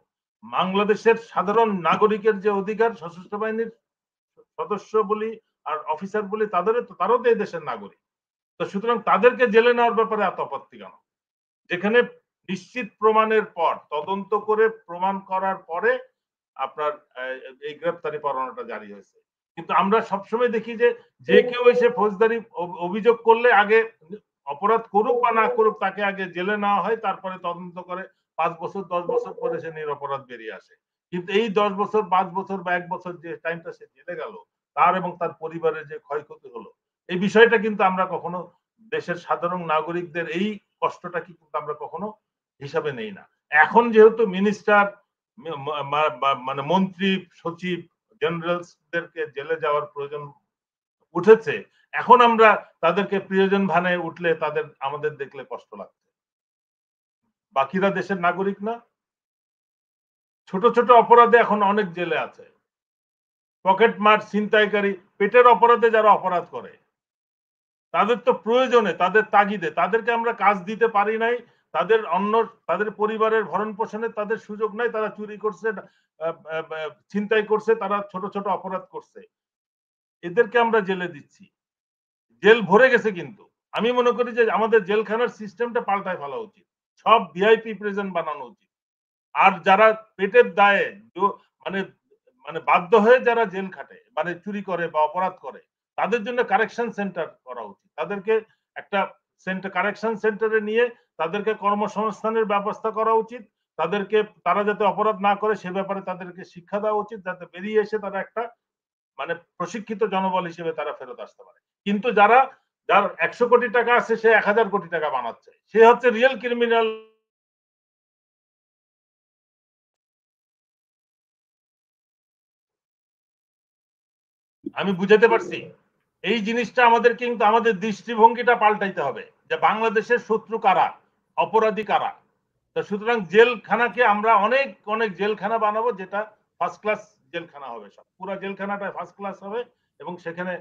বাংলাদেশের সাধারণ নাগরিকের যে অধিকার, সশস্ত্র বাহিনীর সদস্য বলি আর অফিসার বলি, তারাও তো এই দেশের নাগরিক। তো সুতরাং তাদেরকে জেলে নেওয়ার ব্যাপারে এত আপত্তি কেন? যেখানে নিশ্চিত প্রমাণের পর, তদন্ত করে প্রমাণ করার পরে আপনার এই গ্রেফতারি পরোয়ানাটা জারি হয়েছে। কিন্তু আমরা সবসময় দেখি যে কেউ এসে ফৌজদারি অভিযোগ করলে আগে অপরাধ করুক বা না করুক তাকে আগে জেলে নেওয়া হয়, তারপরে তদন্ত করে 5 বছর 10 বছর পরে সে নিরপরাধ বেরিয়ে আসে। কিন্তু এই 10 বছর 5 বছর বা 1 বছর যে টাইমটা সে জেলে গেল, তার এবং তার পরিবারের যে ক্ষয়ক্ষতি হলো, এই বিষয়টা কিন্তু আমরা কখনো দেশের সাধারণ নাগরিকদের এই কষ্টটা কিন্তু আমরা কখনো হিসাবে নেই না। এখন যেহেতু মিনিস্টার, মানে মন্ত্রী, সচিব, জেনারেলসদেরকে জেলে যাওয়ার প্রয়োজন উঠেছে, এখন আমরা তাদেরকে প্রিয়জন ভানে উঠলে আমাদের দেখলে কষ্ট লাগছে। বাকিরা দেশের নাগরিক না? ছোট ছোট অপরাধে এখন অনেক জেলে আছে। পকেট মার, ছিনতাইকারী, পেটের অপরাধে যারা অপরাধ করে, তাদের তো প্রয়োজনে, তাদের তাগিদে তাদেরকে আমরা কাজ দিতে পারি নাই, তাদের পরিবারের ভরণ পোষণে তাদের সুযোগ নাই, তারা চুরি করছে, ছিনতাই করছে, তারা ছোট ছোট অপরাধ করছে, এদেরকে আমরা জেলে দিচ্ছি। জেল ভরে গেছে, কিন্তু আমি মনে করি যে আমাদের জেলখানার সিস্টেমটা পাল্টায় ফেলা উচিত, সব ভিআইপি প্রিজন বানানো উচিত। আর যারা পেটের দায়ে মানে মানে বাধ্য হয়ে যারা জেল খাটে, মানে চুরি করে বা অপরাধ করে, তাদের জন্য কারেকশন সেন্টার করা উচিত। তাদেরকে একটা কারেকশন সেন্টারে নিয়ে তাদেরকে কর্মসংস্থানের ব্যবস্থা করা উচিত। তারা যাতে অপরাধ না করে সে ব্যাপারে তাদেরকে শিক্ষা দেওয়া উচিত, যাতে বেরিয়ে এসে তারা একটা মানে প্রশিক্ষিত জনবল হিসেবে তারা ফেরত আসতে পারে। কিন্তু যার 100 কোটি টাকা আছে, সে 1000 কোটি টাকা বানাচ্ছে, সে হচ্ছে রিয়েল ক্রিমিনাল। আমি বুঝাতে পারছি? এই জিনিসটা আমাদের কিন্তু আমাদের দৃষ্টিভঙ্গিটা পাল্টাইতে হবে, যে বাংলাদেশের শত্রু কারা, অপরাধী কারা। তো সুতরাং জেলখানাকে আমরা অনেক অনেক জেলখানা বানাবো, যেটা ফার্স্ট ক্লাস জেলখানা হবে, সব পুরো জেলখানাটা ফার্স্ট ক্লাস হবে, এবং সেখানে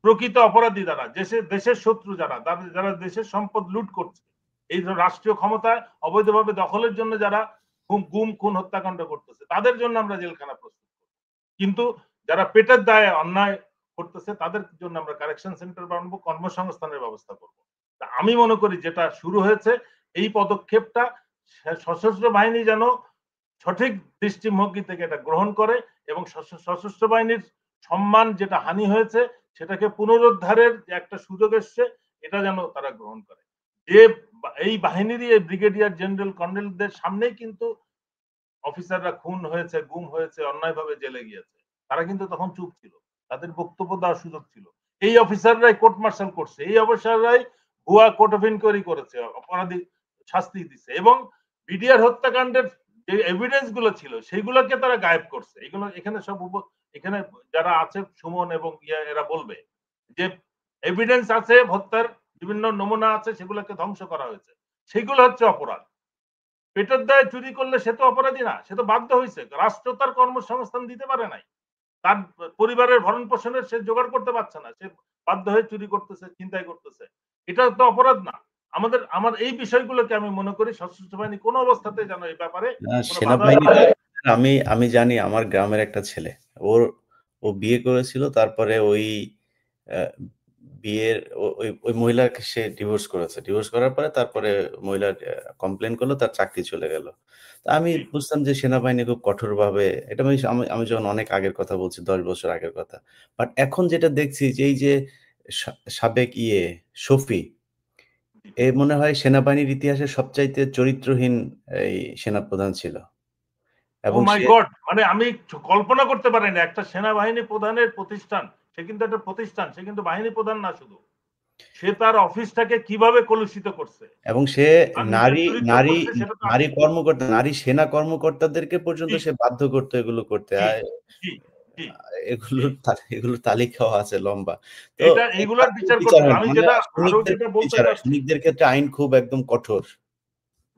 প্রকৃত অপরাধী যারা, দেশের শত্রু যারা দেশের সম্পদ লুট করছে, এই রাষ্ট্রীয় ক্ষমতা অবৈধভাবে দখলের জন্য যারা গুম খুন হত্যাকাণ্ড করতেছে, তাদের জন্য আমরা জেলখানা প্রস্তুত করব। কিন্তু যারা পেটের দায়ে অন্যায় করতেছে তাদের জন্য আমরা কারেকশন সেন্টার বানাবো, কর্মসংস্থানের ব্যবস্থা করব। আমি মনে করি যেটা শুরু হয়েছে, এই পদক্ষেপটা সশস্ত্র বাহিনী যেন সঠিক দৃষ্টিভঙ্গি থেকে এটা গ্রহণ করে, এবং সশস্ত্র বাহিনীর সম্মান যেটা হানি হয়েছে সেটাকে পুনরুদ্ধারের যে একটা সুযোগ এসছে, এটা যেন তারা গ্রহণ করে। যে এই বাহিনীরই এই ব্রিগেডিয়ার জেনারেল কর্নেলদের সামনেই কিন্তু অফিসাররা খুন হয়েছে, গুম হয়েছে, অন্যায়ভাবে জেলে গিয়েছে, তারা কিন্তু তখন চুপ ছিল, তাদের বক্তব্য দেওয়ার সুযোগ ছিল। এই অফিসাররাই কোর্ট মার্শাল করছে, এই অফিসাররাই ভুয়া কোর্ট অফ ইনকোয়ারি করেছে, অপরাধী শাস্তি দিচ্ছে, এবং বিডিআর হত্যাকাণ্ডের যে এভিডেন্স গুলো ছিল সেইগুলোকে তারা গায়েব করছে। এখানে এখানে যারা আছে সুমন এবং এরা বলবে যে এভিডেন্স আছে, হত্যার বিভিন্ন নমুনা আছে, সেগুলোকে ধ্বংস করা হয়েছে, সেগুলো হচ্ছে অপরাধ। পেটের দায়ে চুরি করলে সে তো অপরাধী না, সে তো বাধ্য হয়েছে, রাষ্ট্র তার কর্মসংস্থান দিতে পারে নাই, তার পরিবারের ভরণ পোষণের সে জোগাড় করতে পারছে না, সে বাধ্য হয়ে চুরি করতেছে, চিন্তাই করতেছে, এটা তো অপরাধ না। আমার এই বিষয়গুলোকে আমি মনে করি সশস্ত্র বাহিনী কোনো অবস্থাতে যেন এই ব্যাপারে সেনাবাহিনী, আমি জানি আমার গ্রামের একটা ছেলে, ও বিয়ে করেছিল, তারপরে ওই বিয়ের ওই মহিলাকে সে ডিভোর্স করেছে। ডিভোর্স করার পরে তারপরে মহিলা কমপ্লেইন করলো, তার চাকরি চলে গেল। তো আমি বুঝতাম যে সেনাবাহিনী খুব কঠোরভাবে, এটা আমি আমি যখন অনেক আগের কথা বলছি, ১০ বছর আগের কথা। বাট এখন যেটা দেখছি যে এই যে সাবেক শফি, এ মনে হয় সেনাবাহিনীর ইতিহাসে সবচাইতে চরিত্রহীন এই সেনাপ্রধান ছিল। ও এবং মাই সে গড, মানে আমি কল্পনা করতে পারি না একটা সেনাবাহিনী প্রধানের প্রতিষ্ঠান, সে কিন্তু একটা প্রতিষ্ঠান, সে কিন্তু বাহিনী প্রধান না শুধু, সে তার অফিসটাকে কিভাবে কলুষিত করছে এবং সে আর নিজের নারী চরিত্র নারী করছে সেটা তো নারী কর্মকর্তা, নারী সেনা কর্মকর্তাদেরকে পর্যন্ত জি সে বাধ্য করতো এগুলো করতে। জি জি জি জি। এগুলোর তালিকাও আছে লম্বা। তো এটা এই এইগুলার শাস্তির বিচার বিচার করতে হয় হবে। না। আমি মানে যেটা আরো সৈনিকদের যেটা বলতে বিচার হয়। চাচ্ছি, সৈনিকদের ক্ষেত্রে আইন খুব একদম কঠোর।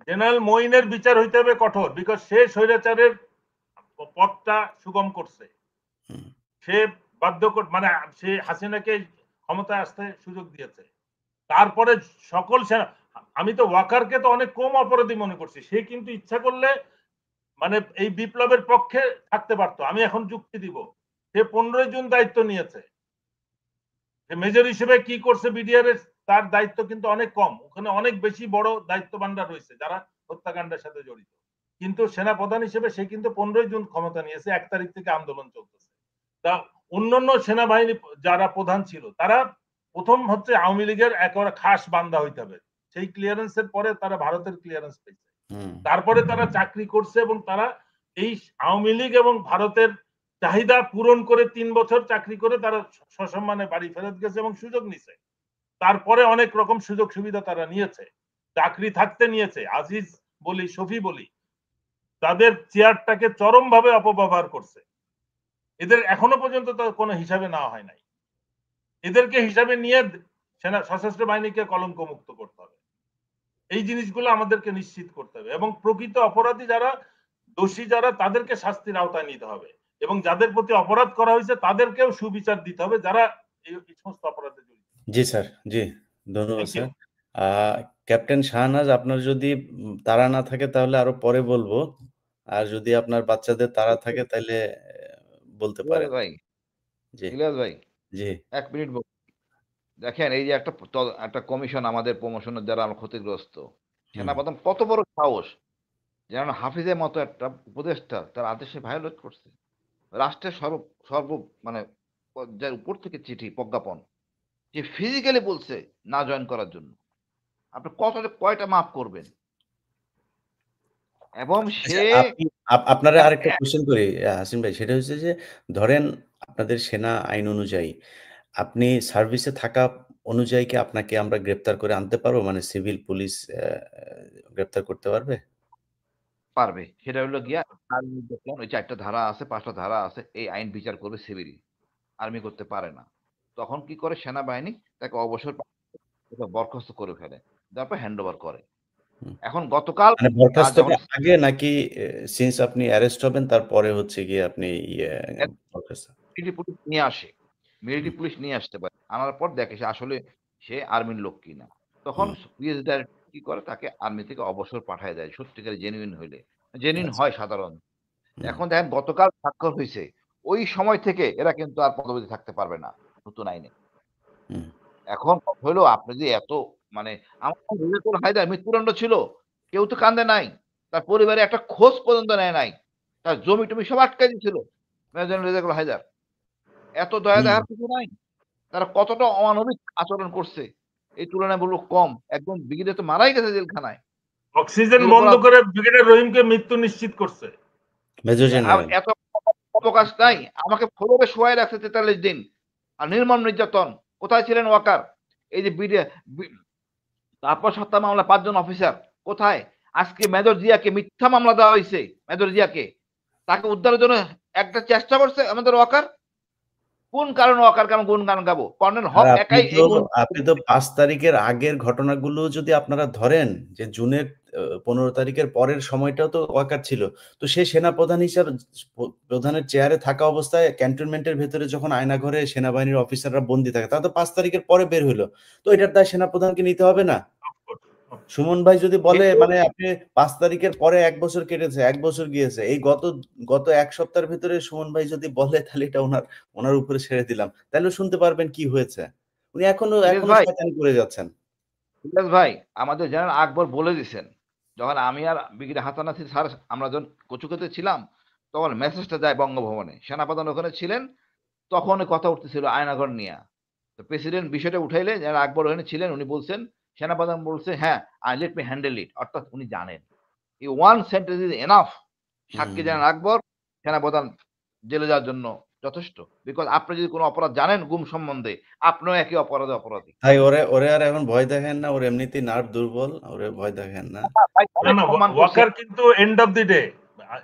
জেনারেল মঈনের বিচার হইতে হবে কঠোর, বিকজ সে স্বৈরাচারের পথটা সুগম করছে। হুম, সে মানে সে হাসিনাকে ক্ষমতায় আসতে সুযোগ দিয়েছে। তারপরে সকল সেনা, আমি তো ওয়াকারকে তো অনেক কম অপরাধী মনে করছি, সে কিন্তু ইচ্ছা করলে মানে এই বিপ্লবের পক্ষে থাকতে পারতো। আমি এখন যুক্তি দিব, সে 15 জুন দায়িত্ব নিয়েছে, সে মেজর হিসেবে কি করছে বিডিআর এর, তার দায়িত্ব কিন্তু অনেক কম, ওখানে অনেক বেশি বড় দায়িত্ব ভান্ডার রয়েছে যারা হত্যাকাণ্ডের সাথে জড়িত। কিন্তু সেনা প্রধান হিসেবে সে কিন্তু 15 জুন ক্ষমতা নিয়েছে, 1 তারিখ থেকে আন্দোলন চলতেছে। তা অন্যান্য সেনাবাহিনী যারা প্রধান ছিল তারা প্রথম হচ্ছে আওয়ামী লীগের একেবারে খাস বান্দা হইতে হবে, সেই ক্লিয়ারেন্সের পরে তারা ভারতের ক্লিয়ারেন্স পেয়েছে, হুম, তারপরে তারা চাকরি করছে এবং তারা এই আওয়ামী লীগ এবং ভারতের চাহিদা পূরণ করে 3 বছর চাকরি করে তারা সসম্মানে বাড়ি ফেরত গেছে এবং সুযোগ নিছে। তারপরে অনেক রকম সুযোগ সুবিধা তারা নিয়েছে, চাকরি থাকতে নিয়েছে। আজিজ বলি, শফি বলি, তাদের চেয়ারটাকে চরমভাবে অপব্যবহার করছে। এদের এখনো পর্যন্ত তো কোনো হিসাবে নেওয়া হয় নাই। এদেরকে হিসাবে নিয়ে সেনা সশস্ত্র বাহিনীকে কলঙ্ক মুক্ত করতে হবে। এই জিনিসগুলো আমাদেরকে নিশ্চিত করতে হবে এবং প্রকৃত অপরাধী যারা, দোষী যারা, তাদেরকে শাস্তির আওতায় নিতে হবে এবং যাদের প্রতি অপরাধ করা হয়েছে তাদেরকেও সুবিচার দিতে হবে যারা এই সমস্ত অপরাধে জড়িত। জি স্যার, জি, ধন্যবাদ থ্যাংক ইউ। স্যার। আ ক্যাপ্টেন শাহনাজ, আপনার যদি তাড়া না থাকে তাহলে আরো পরে বলবো। আর যদি আপনার বাচ্চাদের তাড়া থাকে তাইলে বলতে ইলিয়াস পারেন। ভাই, জি, ইলিয়াস ভাই, জি, ১ মিনিট দেখেন, এই যে একটা কমিশন আমাদের প্রমোশনের দ্বারা আমরা ক্ষতিগ্রস্ত। হুম, সেনাপ্রধান কত বড় সাহস, যেন হাফিজের মতো একটা উপদেষ্টা তার আদেশে ভায়োলেট করছে। রাষ্ট্রের সর্ব মানে যার উপর থেকে চিঠি প্রজ্ঞাপন, যে ফিজিক্যালি বলছে না জয়েন করার জন্য। আপনি কয়টা মাফ করবেন? এবং আচ্ছা, সে আপনারে এ- আরেকটা এ- কোয়েশ্চেন করি হাসিম ভাই, সেটা হচ্ছে যে ধরেন আপনাদের সেনা আইন অনুযায়ী আপনি সার্ভিসে থাকা অনুযায়ী কি আপনাকে আমরা গ্রেপ্তার করে আনতে পারবো? মানে সিভিল পুলিশ গ্রেপ্তার করতে পারবে? পারবে। সেটা হলো গিয়া আর্মি, দেখলাম ওই 4টা ধারা আছে, 5টা ধারা আছে, এই আইন বিচার করবে সিভিল, আর্মি করতে পারে না। তখন কি করে সেনাবাহিনী, তাকে অবসর বরখাস্ত করে ফেলে, তারপর হ্যান্ড ওভার করে। হুম। এখন গতকাল মানে তার যখন বরখাস্তটা আগে নাকি সিন্স আপনি অ্যারেস্ট হবেন তারপরে হচ্ছে গিয়ে আপনি বরখাস্ত? মিলিটারি পুলিশ নিয়ে আসে, হুম, মিলিটারি পুলিশ নিয়ে আসতে পারে, আনার পর দেখে সে আসলে সে আর্মির লোক কিনা। তখন হুম, পিএস ডাইরেক্টর কি করে, তাকে আর্মি থেকে অবসর পাঠায় দেয় সত্যিকারে জেনুইন হইলে, জেনুইন আচ্ছা, হয় সাধারণ। হুম, এখন দেখেন গতকাল স্বাক্ষর হয়েছে, ওই সময় থেকে এরা কিন্তু আর পদবিতে থাকতে পারবে না নতুন আইনে। হুম, এখন কথা হলো, আপনি যে এত মানে, আমার রেজাকুল হায়দার মৃত্যুদণ্ড ছিল, কেউ তো কান্দে নাই, তার পরিবারে একটা খোঁজ পর্যন্ত নেয় নাই, তার জমি টমি সব আটকে দিয়েছিল মেজর রেজাকুল হায়দার। এত দয়া হুম। দেখার কিছু নাই। তারা কতটা অমানবিক আচরণ করছে এই তুলনায় বলবো কম। একজন ব্রিগেডিয়ার তো মারাই গেছে জেলখানায়। অক্সিজেন এর উপর বন্ধ করে ব্রিগেডিয়ার রহিমকে মৃত্যু নিশ্চিত করছে। Major general. এত অবকাশ নাই। আমাকে ফ্লোরে শোয়াই রাখছে ৪৩ দিন। আর নির্মম নির্যাতন। কোথায় ছিলেন ওয়াকার? এই যে তারপর হত্যা মামলা ৫ জন অফিসার কোথায়? আজকে মেজর জিয়াকে মিথ্যা মামলা দেওয়া হয়েছে। মেজর জিয়াকে, তাকে উদ্ধারের জন্য একটা চেষ্টা করছে আমাদের ওয়াকার। কোন কারণে ওয়াকার কেন গুণগান গাবো? কর্নেল আর হক একাই এই আপনি তো ৫ তারিখের আগের ঘটনাগুলো যদি আপনারা ধরেন, যে জুনের ১৫ তারিখের পরের সময়টাও তো ওয়াকার ছিল। তো সে সেনাপ্রধান হিসাবে প্রধানের চেয়ারে থাকা অবস্থায় ক্যান্টনমেন্টের ভেতরে যখন আয়নাঘরে সেনাবাহিনীর অফিসাররা বন্দী থাকে, তারা তো ৫ তারিখের পরে বের হইল। তো এটার দায় সেনাপ্রধানকে নিতে হবে না? সুমন ভাই যদি বলে কিন্তু মানে আপনি ৫ তারিখের পরে ১ বছর কেটেছে, ১ বছর গিয়েছে। এই গত ১ সপ্তাহের ভেতরে সুমন ভাই যদি বলে তাহলে এটা উনার উপরে ছেড়ে দিলাম। তাহলে শুনতে পারবেন কি হয়েছে। উনি এখনো ইলিয়াস ভাই শয়তানি করে যাচ্ছেন। ইলিয়াস ভাই আমাদের জেনারেল আকবর বলে দিছেন, যখন আমি আর ব্রিগেডিয়ার হাসান নাসির স্যার আমরা যখন কচুকাতে ছিলাম, তখন মেসেজটা যায় বঙ্গভবনে। সেনাপ্রধান ওখানে ছিলেন, তখন কথা উঠতেছিল আয়নাঘর নিয়া। তো প্রেসিডেন্ট বিষয়টা উঠাইলে জেনারেল আকবর ওখানে ছিলেন, উনি বলছেন, সেনাপ্রধান বলছে, "হ্যাঁ, লেট মি হ্যান্ডেল ইট।" অর্থাৎ উনি জানেন। এই ওয়ান সেন্টেন্স ইজ এনাফ। সাক্ষী হুম। জেনারেল আকবর সেনাপ্রধান জেলে যাওয়ার জন্য যথেষ্ট। বিকজ আপনি যদি কোনো অপরাধ জানেন গুম সম্বন্ধে, আপনিও একই অপরাধে অপরাধী। ভাই ওরে আর এখন ভয় দেখেন না, ওর এমনিতেই নার্ভ দুর্বল, ওরে ভয় দেখেন না। ভাই না অনেক না, সম্মান করছি। ওয়াকার কিন্তু end of the day,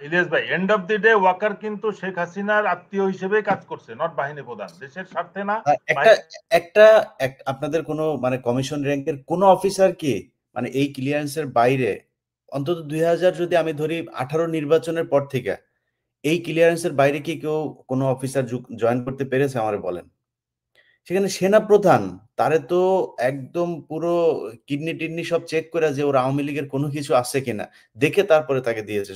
Ilias ভাই, end of the day Waker কিন্তু শেখ হাসিনার আত্মীয় হিসেবে কাজ করছে, নট বাহিনী প্রধান, দেশের স্বার্থে না। একটা একটা আপনাদের কোনো মানে কমিশন র্যাঙ্কের কোনো অফিসার কি মানে এই ক্লিয়ারেন্সের বাইরে অন্তত 2000 যদি আমি ধরি 18 নির্বাচনের পর থেকে এই ক্লিয়ারেন্সের বাইরে কি কেউ কোনো অফিসার জয়েন করতে পেরেছে আমারে বলেন? সেখানে সেনাপ্রধান তারে তো একদম পুরো কিডনি-টিডনি সব চেক করে যে ওর আওয়ামী লীগের কোনো কিছু আছে কিনা দেখে তারপরে তাকে দিয়েছে।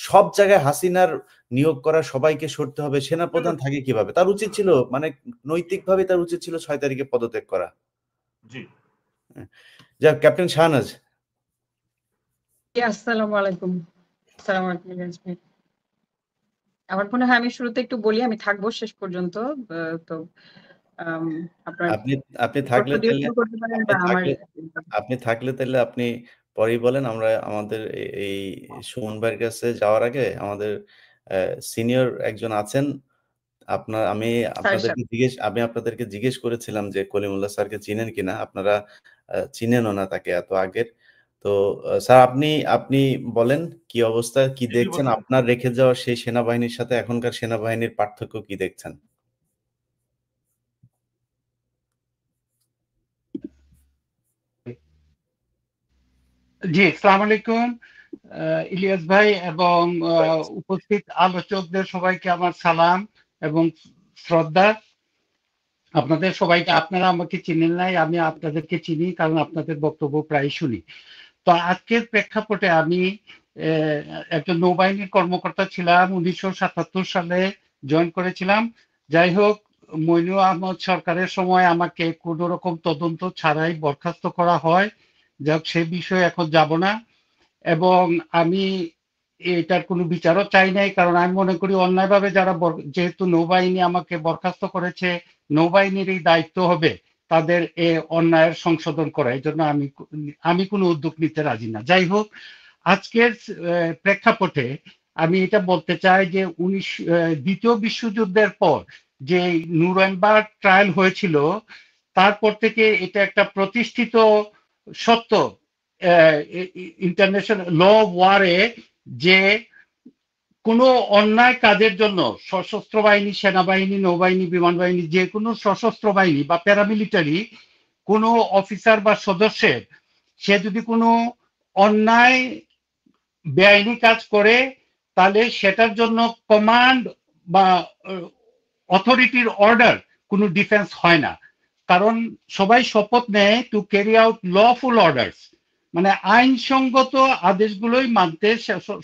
সব জায়গায় হাসিনার নিয়োগ করা সবাইকে সরতে হবে। সেনাপ্রধান থাকে কিভাবে? তার উচিত ছিল মানে নৈতিকভাবে তার উচিত ছিল 6 তারিখে পদত্যাগ করা। জি। যাক ক্যাপ্টেন শাহনাজ। আসসালামু আলাইকুম। আসসালামু আলাইকুম ইলিয়াস ভাই। আমার মনে হয় আমি শুরুতে একটু বলি, আমি থাকবো শেষ পর্যন্ত। তো আপনার আপনি প্রশ্ন থাকলে দিয়ে তাইলে শুরু করতে পারেন আপনি বা আমার থাকলে আপনি থাকলে তাইলে আপনি পরেই বলেন। আমরা আমাদের এই সুমন ভাইয়ের কাছে যাওয়ার আগে আমাদের সিনিয়র একজন আছেন। আমি স্যারের সাথে। আমি আপনাদেরকে জিজ্ঞেস করেছিলাম যে কলিমুল্লাহ স্যারকে চিনেন কিনা? আপনারা চিনেনও না তাকে এত আগের। তো স্যার আপনি আপনি বলেন কি অবস্থা? কি জি, জি, দেখছেন? বলুন। আপনার রেখে যাওয়া সেই সেনাবাহিনীর সাথে এখনকার সেনাবাহিনীর পার্থক্য কি দেখছেন? জি, আসসালামু আলাইকুম ইলিয়াস ভাই এবং উপস্থিত আলোচকদের সবাইকে আমার সালাম এবং শ্রদ্ধা। আপনাদের সবাইকে, আপনারা আমাকে চিনেন নাই, আমি আপনাদেরকে চিনি কারণ আপনাদের বক্তব্য প্রায় শুনি। তো আজকের প্রেক্ষাপটে আমি একজন নৌবাহিনীর কর্মকর্তা ছিলাম, 1977 সালে জয়েন করেছিলাম। যাই হোক, মইনুল আহমদ সরকারের সময় আমাকে কোনো রকম তদন্ত ছাড়াই বরখাস্ত করা হয়। যাক, সে বিষয়ে এখন যাব না। এবং আমি এটার কোনো বিচারও চাই নাই, কারণ আমি মনে করি অন্যায়ভাবে যারা যেহেতু নৌবাহিনী আমাকে বরখাস্ত করেছে, নৌবাহিনীর এই দায়িত্ব হবে তাদের এ অন্যায়ের সংশোধন করা। এই জন্য আমি কোনো উদ্যোগ নিতে রাজি না। যাই হোক, আজকের প্রেক্ষাপটে আমি এটা বলতে চাই যে দ্বিতীয় বিশ্বযুদ্ধের পর যে নুরেমবার্গ ট্রায়াল হয়েছিল, তারপর থেকে এটা একটা প্রতিষ্ঠিত সত্য ইন্টারন্যাশনাল ল ওয়ারে যে কোনো অন্যায় কাজের জন্য সশস্ত্র বাহিনী, সেনাবাহিনী, নৌবাহিনী, বিমান বাহিনী, যে কোনো সশস্ত্র বাহিনী বা প্যারামিলিটারি কোনো অফিসার বা সদস্যের, সে যদি কোনো অন্যায় বেআইনি কাজ করে, তাহলে সেটার জন্য কমান্ড বা অথরিটির অর্ডার কোনো ডিফেন্স হয় না। কারণ সবাই শপথ নেয় to carry out lawful orders, মানে আইনসঙ্গত আদেশগুলোই মানতে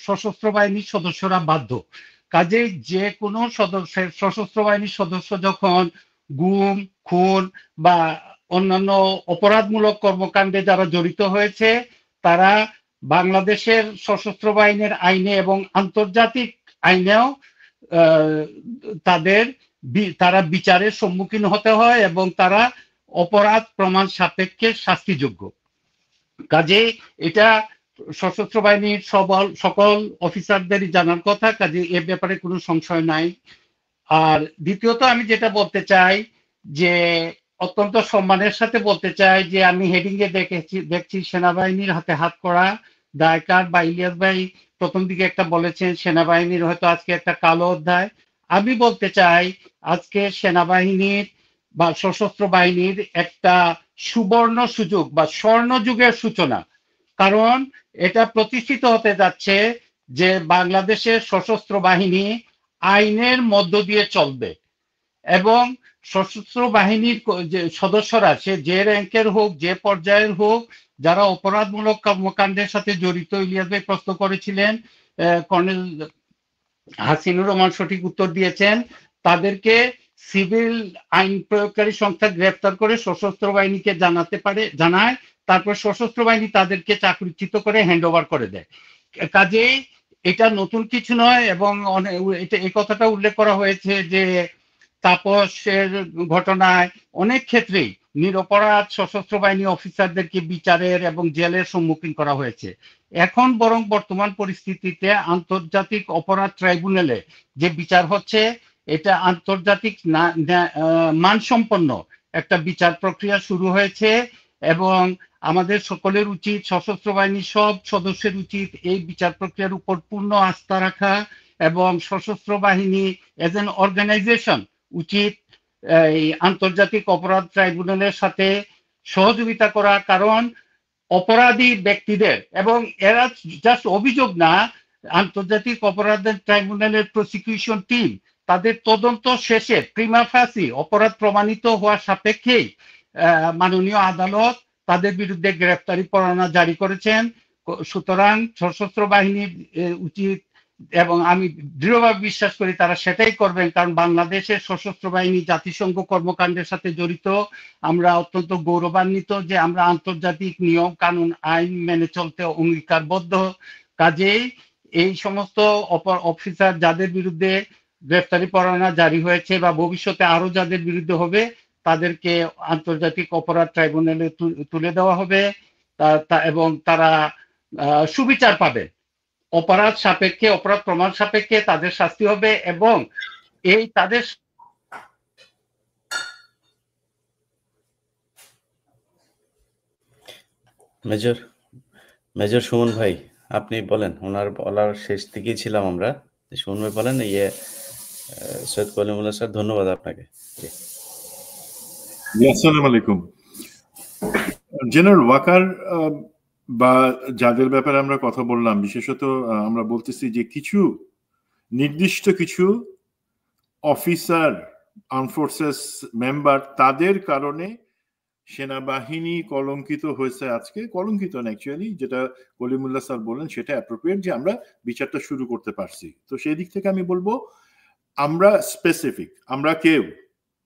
সশস্ত্র বাহিনীর সদস্যরা বাধ্য। কাজে যে কোনো সশস্ত্র বাহিনীর সদস্য যখন গুম, খুন বা অন্যান্য অপরাধমূলক কর্মকাণ্ডে যারা জড়িত হয়েছে, তারা বাংলাদেশের সশস্ত্র বাহিনীর আইনে এবং আন্তর্জাতিক আইনেও তারা বিচারের সম্মুখীন হতে হয় এবং তারা অপরাধ প্রমাণ সাপেক্ষে শাস্তিযোগ্য। কাজে এটা সশস্ত্র বাহিনীর সকল অফিসারদেরই জানার কথা, কাজে এ ব্যাপারে কোনো সংশয় নাই। আর দ্বিতীয়ত আমি যেটা বলতে চাই যে অত্যন্ত সম্মানের সাথে বলতে চাই যে আমি হেডিং এ দেখছি সেনাবাহিনীর হাতে হাত করা দায়কার, বা ইলিয়াস ভাই প্রথম দিকে একটা বলেছেন সেনাবাহিনীর হয়তো আজকে একটা কালো অধ্যায়। আমি বলতে চাই আজকে সেনাবাহিনীর বা সশস্ত্র বাহিনীর একটা সুবর্ণ সুযোগ বা স্বর্ণ যুগের সূচনা। কারণ এটা প্রতিষ্ঠিত হতে যাচ্ছে যে বাংলাদেশের সশস্ত্র বাহিনী আইনের মধ্য দিয়ে চলবে এবং সশস্ত্র বাহিনীর যে সদস্যরা, সে যে র্যাঙ্কের হোক, যে পর্যায়ের হোক, যারা অপরাধমূলক কর্মকাণ্ডের সাথে জড়িত, ইলিয়াস ভাই প্রশ্ন করেছিলেন, কর্নেল হাসিনুর রহমান সঠিক উত্তর দিয়েছেন, তাদেরকে সিভিল আইন প্রয়োগকারী সংস্থা গ্রেফতার করে সশস্ত্র বাহিনীকে জানায়, তারপর সশস্ত্র বাহিনী তাদেরকে চাকরিচ্যুত করে হ্যান্ড ওভার করে দেয়। কাজেই এটা নতুন কিছু নয়, এবং এটা এই কথাটা উল্লেখ করা হয়েছে যে তাপসের ঘটনায় অনেক ক্ষেত্রেই নিরপরাধ সশস্ত্র বাহিনী অফিসারদেরকে বিচারের এবং জেলের সম্মুখীন করা হয়েছে। এখন বরং বর্তমান পরিস্থিতিতে আন্তর্জাতিক অপরাধ ট্রাইব্যুনালে যে বিচার হচ্ছে, এটা আন্তর্জাতিক মানসম্পন্ন একটা বিচার প্রক্রিয়া শুরু হয়েছে, এবং আমাদের সকলের উচিত, সশস্ত্র বাহিনীর সব সদস্যের উচিত এই বিচার প্রক্রিয়ার উপর পূর্ণ আস্থা রাখা, এবং সশস্ত্র বাহিনী এজ এন অর্গানাইজেশন উচিত এই আন্তর্জাতিক অপরাধ ট্রাইব্যুনালের সাথে সহযোগিতা করা। কারণ অপরাধী ব্যক্তিদের, এবং এরা জাস্ট অভিযোগ না, আন্তর্জাতিক অপরাধ ট্রাইব্যুনালের প্রসিকিউশন টিম তাদের তদন্ত শেষে প্রিমা ফাসি অপরাধ প্রমাণিত হওয়ার সাপেক্ষেই মাননীয় আদালত তাদের বিরুদ্ধে গ্রেফতারি পরোয়ানা জারি করেছেন। সুতরাং সশস্ত্র বাহিনীর উচিত, এবং আমি দৃঢ়ভাবে বিশ্বাস করি তারা সেটাই করবেন, কারণ বাংলাদেশের সশস্ত্র বাহিনী জাতিসংঘ কর্মকাণ্ডের সাথে জড়িত। আমরা অত্যন্ত গৌরবান্বিত যে আমরা আন্তর্জাতিক নিয়ম কানুন আইন মেনে চলতে অঙ্গীকারবদ্ধ। কাজেই এই সমস্ত অফিসার যাদের বিরুদ্ধে গ্রেফতারি পরোয়ানা জারি হয়েছে বা ভবিষ্যতে আরো যাদের বিরুদ্ধে হবে, তাদেরকে আন্তর্জাতিক অপরাধ ট্রাইব্যুনালে তুলে দেওয়া হবে, এবং তারা সুবিচার পাবে। অপরাধ সাপেক্ষে, অপরাধ প্রমাণ সাপেক্ষে তাদের শাস্তি হবে, এবং এই তাদের মেজর সুমন ভাই, আপনি বলেন। ওনার বলার শেষ দিকেই ছিলাম আমরা। সুমন ভাই বলেন। সৈয়দ কলিমুল্লাহ স্যার, ধন্যবাদ আপনাকে। আসসালামু আলাইকুম। জেনারেল ওয়াকার বা যাদের ব্যাপারে আমরা কথা বললাম, বিশেষত আমরা বলতেছি যে কিছু নির্দিষ্ট কিছু অফিসার, আর্ম ফোর্সেস মেম্বার, তাদের কারণে সেনাবাহিনী কলঙ্কিত হয়েছে। আজকে কলঙ্কিত না, অ্যাকচুয়ালি যেটা কলিমুল্লাহ স্যার বললেন সেটা অ্যাপ্রোপ্রিয়েট, যে আমরা বিচারটা শুরু করতে পারছি। তো সেই দিক থেকে আমি বলবো আমরা স্পেসিফিক, আমরা কেউ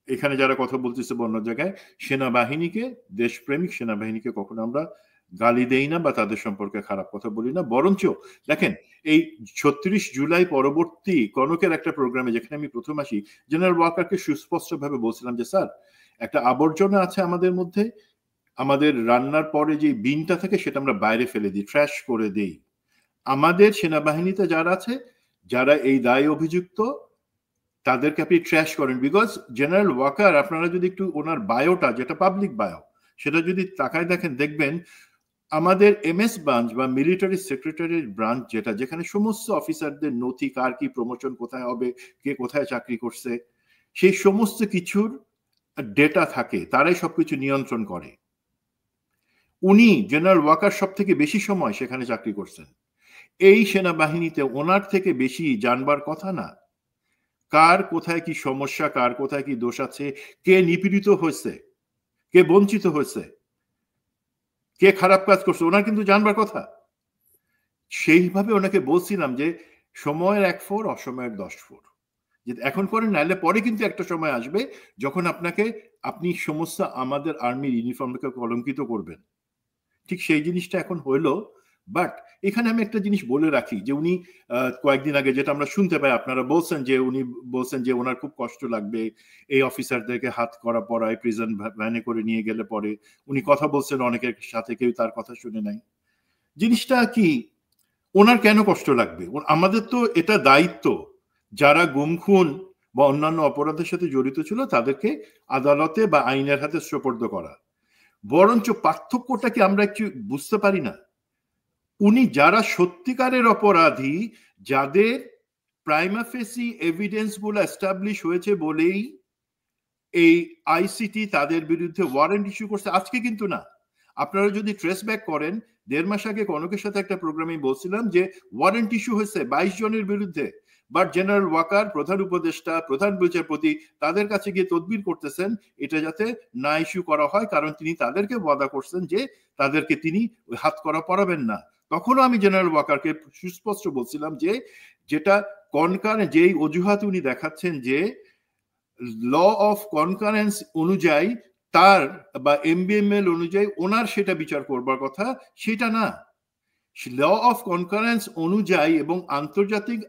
এখানে যারা কথা বলতেছে অন্য জায়গায় সেনাবাহিনীকে, দেশপ্রেমিক সেনাবাহিনীকে কখনো আমরা গালি দেই না বা তাদের সম্পর্কে খারাপ কথা বলি না। বরঞ্চ দেখেন, এই 36 জুলাই পরবর্তী কনকের একটা প্রোগ্রামে যেখানে আমি প্রথম আসি, জেনারেল ওয়াকারকে সুস্পষ্ট ভাবে বলছিলাম যে স্যার, একটা আবর্জনা আছে আমাদের মধ্যে, আমাদের রান্নার পরে যে বিনটা থাকে সেটা আমরা বাইরে ফেলে দিই, ট্র্যাশ করে দিই। আমাদের সেনাবাহিনীতে যারা আছে, যারা এই দায় অভিযুক্ত, তাদেরকে আপনি ট্র্যাশ করেন। বিকজ জেনারেল ওয়াকার, আপনারা যদি একটু ওনার বায়োটা, যেটা পাবলিক বায়ো, সেটা যদি তাকায় দেখেন, দেখবেন আমাদের এমএস ব্রাঞ্চ বা মিলিটারি সেক্রেটারির ব্রাঞ্চ, যেখানে সমস্ত অফিসারদের নথি, কার কি প্রমোশন কোথায় হবে, কে কোথায় চাকরি করছে, সেই সমস্ত কিছুর ডেটা থাকে, তারাই সবকিছু নিয়ন্ত্রণ করে। উনি জেনারেল ওয়াকার সব থেকে বেশি সময় সেখানে চাকরি করছেন। এই সেনাবাহিনীতে ওনার থেকে বেশি জানবার কথা না কার কোথায় কি সমস্যা, কার কোথায় কি দোষ আছে, কে নিপীড়িত হয়েছে, কে বঞ্চিত হয়েছে, কে খারাপ কাজ করছে, ওনার কিন্তু জানবার কথা। সেইভাবে ওনাকে বলছিলাম যে সময়ের 1 ফোর, অসময়ের 10 ফোর, যে এখন করেন, নাহলে পরে কিন্তু একটা সময় আসবে যখন আপনি সমস্ত আমাদের আর্মির ইউনিফর্মকে কলঙ্কিত করবেন। ঠিক সেই জিনিসটা এখন হইলো। বাট এখানে আমি একটা জিনিস বলে রাখি, যে উনি কয়েকদিন আগে যেটা আমরা শুনতে পাই, আপনারা বলছেন যে উনি বলছেন যে ওনার খুব কষ্ট লাগবে এই অফিসারদেরকে হাত করা পড়ায় প্রিজন ভ্যানে করে নিয়ে গেলে পরে। উনি কথা বলছেন অনেকের সাথে, কেউ তার কথা শুনে নাই। জিনিসটা কি, ওনার কেন কষ্ট লাগবে? আমাদের তো এটা দায়িত্ব, যারা গুম খুন বা অন্যান্য অপরাধের সাথে জড়িত ছিল তাদেরকে আদালতে বা আইনের হাতে সোপর্দ করা। বরঞ্চ পার্থক্যটা কি আমরা একটু বুঝতে পারি না? উনি যারা সত্যিকারের অপরাধী, যাদের প্রাইমা ফেসি এভিডেন্স গুলো এস্টাবলিশ হয়েছে বলেই এই আইসিটি তাদের বিরুদ্ধে ওয়ারেন্ট ইস্যু করছে, আজকে কিন্তু না। আপনারা যদি ট্রেস ব্যাক করেন, 1.5 মাস আগে কনকের সাথে একটা প্রোগ্রামে বলছিলাম যে ওয়ারেন্ট ইস্যু হয়েছে 22 জনের বিরুদ্ধে। বাট জেনারেল ওয়াকার, প্রধান উপদেষ্টা, প্রধান বিচারপতি তাদের কাছে গিয়ে তদবির করতেছেন এটা যাতে না ইস্যু করা হয়, কারণ তিনি তাদেরকে ওয়াদা করছেন যে তাদেরকে তিনি হাত করা পড়াবেন না। তখনও আমি জেনারেল ওয়াকারকে সুস্পষ্ট বলছিলাম যে যেটা কনকার যেই অজুহাত উনি দেখাচ্ছেন, যে ল অফ কনকারেন্স অনুযায়ী তার বা এমবিএমএল অনুযায়ী ওনার সেটা বিচার করবার কথা, সেটা না। ল অফ কনকারেন্স অনুযায়ী এবং আন্তর্জাতিক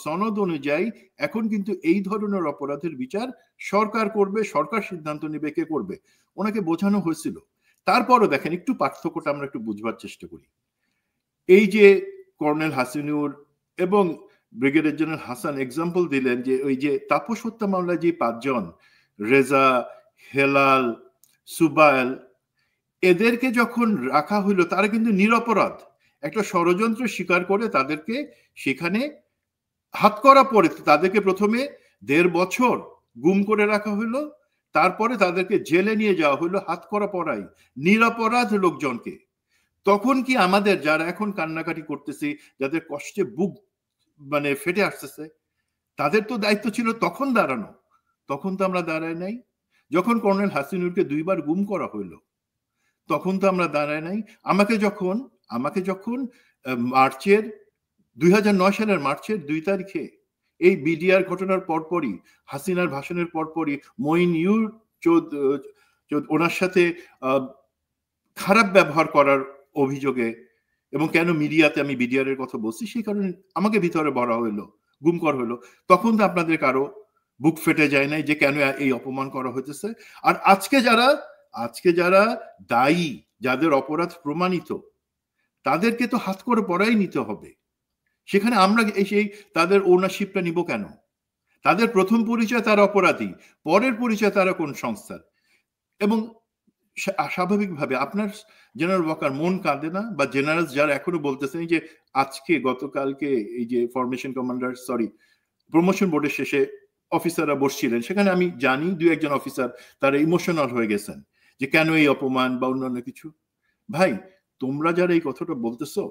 সনদ অনুযায়ী এখন কিন্তু এই ধরনের অপরাধের বিচার সরকার করবে, সরকার সিদ্ধান্ত নেবে কে করবে, ওনাকে বোঝানো হয়েছিল। তারপরও দেখেন একটু পার্থক্যটা আমরা একটু বুঝবার চেষ্টা করি। এই যে কর্নেল হাসিনুর এবং ব্রিগেডিয়ার জেনারেল হাসান এক্সাম্পল দিলেন যে ওই যে তাপস হত্যা মামলায় যে 5 জন রেজা, হেলাল, সুবাইল, এদেরকে যখন রাখা হইলো তারা কিন্তু নিরপরাধ, একটা ষড়যন্ত্র স্বীকার করে তাদেরকে সেখানে হাতকড়া পরে তাদেরকে প্রথমে 1.5 বছর গুম করে রাখা হইলো, তারপরে তাদেরকে জেলে নিয়ে যাওয়া হইলো হাতকড়া পরাই নিরপরাধ লোকজনকে। তখন কি আমাদের যারা এখন কান্নাকাটি করতেছি, যাদের কষ্টে বুক মানে ফেটে আসতেছে, তাদের তো দায়িত্ব ছিল তখন দাঁড়ানো, তখন তো আমরা দাঁড়াই নাই। যখন কর্নেল হাসিনুরকে 2 বার গুম করা হইলো তখন তো আমরা দাঁড়াই নাই। আমাকে যখন মার্চের 2009 সালের মার্চের 2 তারিখে এই বিডিআর ঘটনার পরপরই, হাসিনার ভাষণের পরপরই মঈন ইউ ওনার সাথে খারাপ ব্যবহার করার অভিযোগে, এবং কেন মিডিয়াতে আমি বিডিআর এর কথা বলছি সেই কারণে আমাকে ভিতরে ভরা হইলো, গুম করা হইলো, তখন তো আপনাদের কারো বুক ফেটে যায় নাই যে কেন এই অপমান করা হইতেছে। আর আজকে যারা দায়ী, যাদের অপরাধ প্রমাণিত, তাদেরকে তো হাত করে পড়াই নিতে হবে। সেখানে আমরা সেই তাদের ওনারশিপটা নিব কেন? তাদের প্রথম পরিচয় তারা অপরাধী, পরের পরিচয় তারা কোন সংস্থার। এবং স্বাভাবিকভাবে আপনার জেনারেল ওয়াকার মন কাঁদে না? বা জেনারেল যারা এখনো বলতেছেন যে আজকে গতকালকে এই যে ফরমেশন কমান্ডার প্রমোশন বোর্ডের শেষে অফিসাররা বসছিলেন, সেখানে আমি জানি 2-1 অফিসার তারা ইমোশনাল হয়ে গেছেন যে কেন এই অপমান বা অন্যান্য কিছু। ভাই, তোমরা যারা এই কথাটা বলতেছো,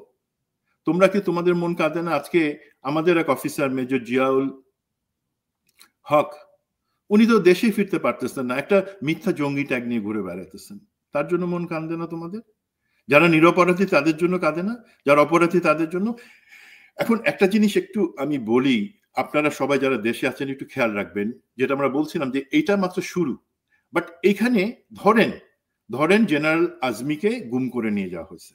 তোমরা কি তোমাদের মন কাঁদে না? আজকে আমাদের এক অফিসার মেজর জিয়াউল হক, উনি তো দেশে ফিরতে পারতেছেন না, একটা মিথ্যা জঙ্গি ট্যাগ নিয়ে ঘুরে বেড়াইতেছেন, তার জন্য মন কাঁদে না তোমাদের? যারা নিরপরাধী তাদের জন্য কাঁদে না? যারা অপরাধী তাদের জন্য? এখন একটা জিনিস একটু আমি বলি, আপনারা সবাই যারা দেশে আছেন একটু খেয়াল রাখবেন, যেটা আমরা বলছিলাম যে এটা মাত্র শুরু। বাট এখানে ধরেন জেনারেল আজমিকে গুম করে নিয়ে যাওয়া হয়েছে।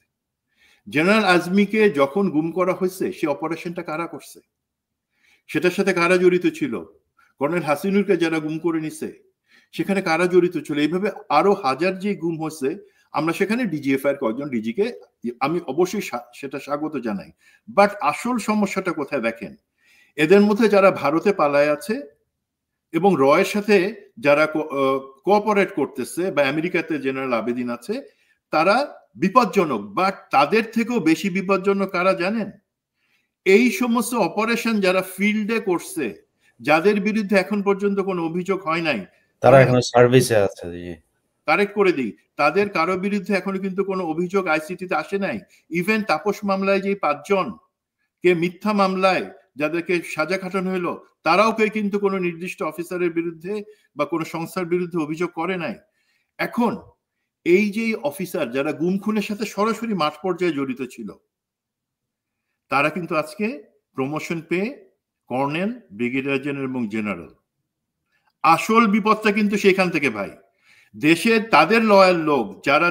জেনারেল আজমিকে যখন গুম করা হয়েছে সে অপারেশনটা কারা করছে? সেটার সাথে কারা জড়িত ছিল? কর্নেল হাসিনুরকে যারা গুম করে নিছে সেখানে কারা জড়িত ছিল? এইভাবে আরো হাজার যে গুম হয়েছে, আমরা সেখানে ডিজিএফআই এর কয়েকজন ডিজিকে আমি অবশ্যই সেটা স্বাগত জানাই। বাট আসল সমস্যাটা কোথায় দেখেন, এদের মধ্যে যারা ভারতে পালায় আছে এবং রয়ের সাথে যারা কোঅপারেট করতেছে বা আমেরিকাতে জেনারেল আবেদিন আছে, তারা বিপজ্জনক। বাট তাদের থেকেও বেশি বিপজ্জনক কারা জানেন? এই সমস্ত অপারেশন যারা ফিল্ডে করছে, যাদের বিরুদ্ধে এখন পর্যন্ত কোনো অভিযোগ হয় নাই, তারা এখনো সার্ভিসে আছে। কারেক্ট করে দিই, তাদের কারো বিরুদ্ধে এখনো কিন্তু কোনো অভিযোগ আইসিটিতে আসে নাই। ইভেন তাপস মামলায় যে 5 জন কে মিথ্যা মামলায় যাদেরকে সাজা খাটানো হলো, তারাও কেউ কিন্তু কোনো নির্দিষ্ট অফিসারের বিরুদ্ধে বা কোনো সংস্থার বিরুদ্ধে অভিযোগ করে নাই। এখন এই যে অফিসার যারা গুম খুনের সাথে সরাসরি মাঠ পর্যায়ে জড়িত ছিল, তারা কিন্তু আজকে প্রমোশন পেয়ে কর্নেল, ব্রিগেডিয়ার জেনারেল এবং জেনারেল। আসল বিপদটা কিন্তু সেখান থেকে ভাই। দেশে তাদের লয়াল লোক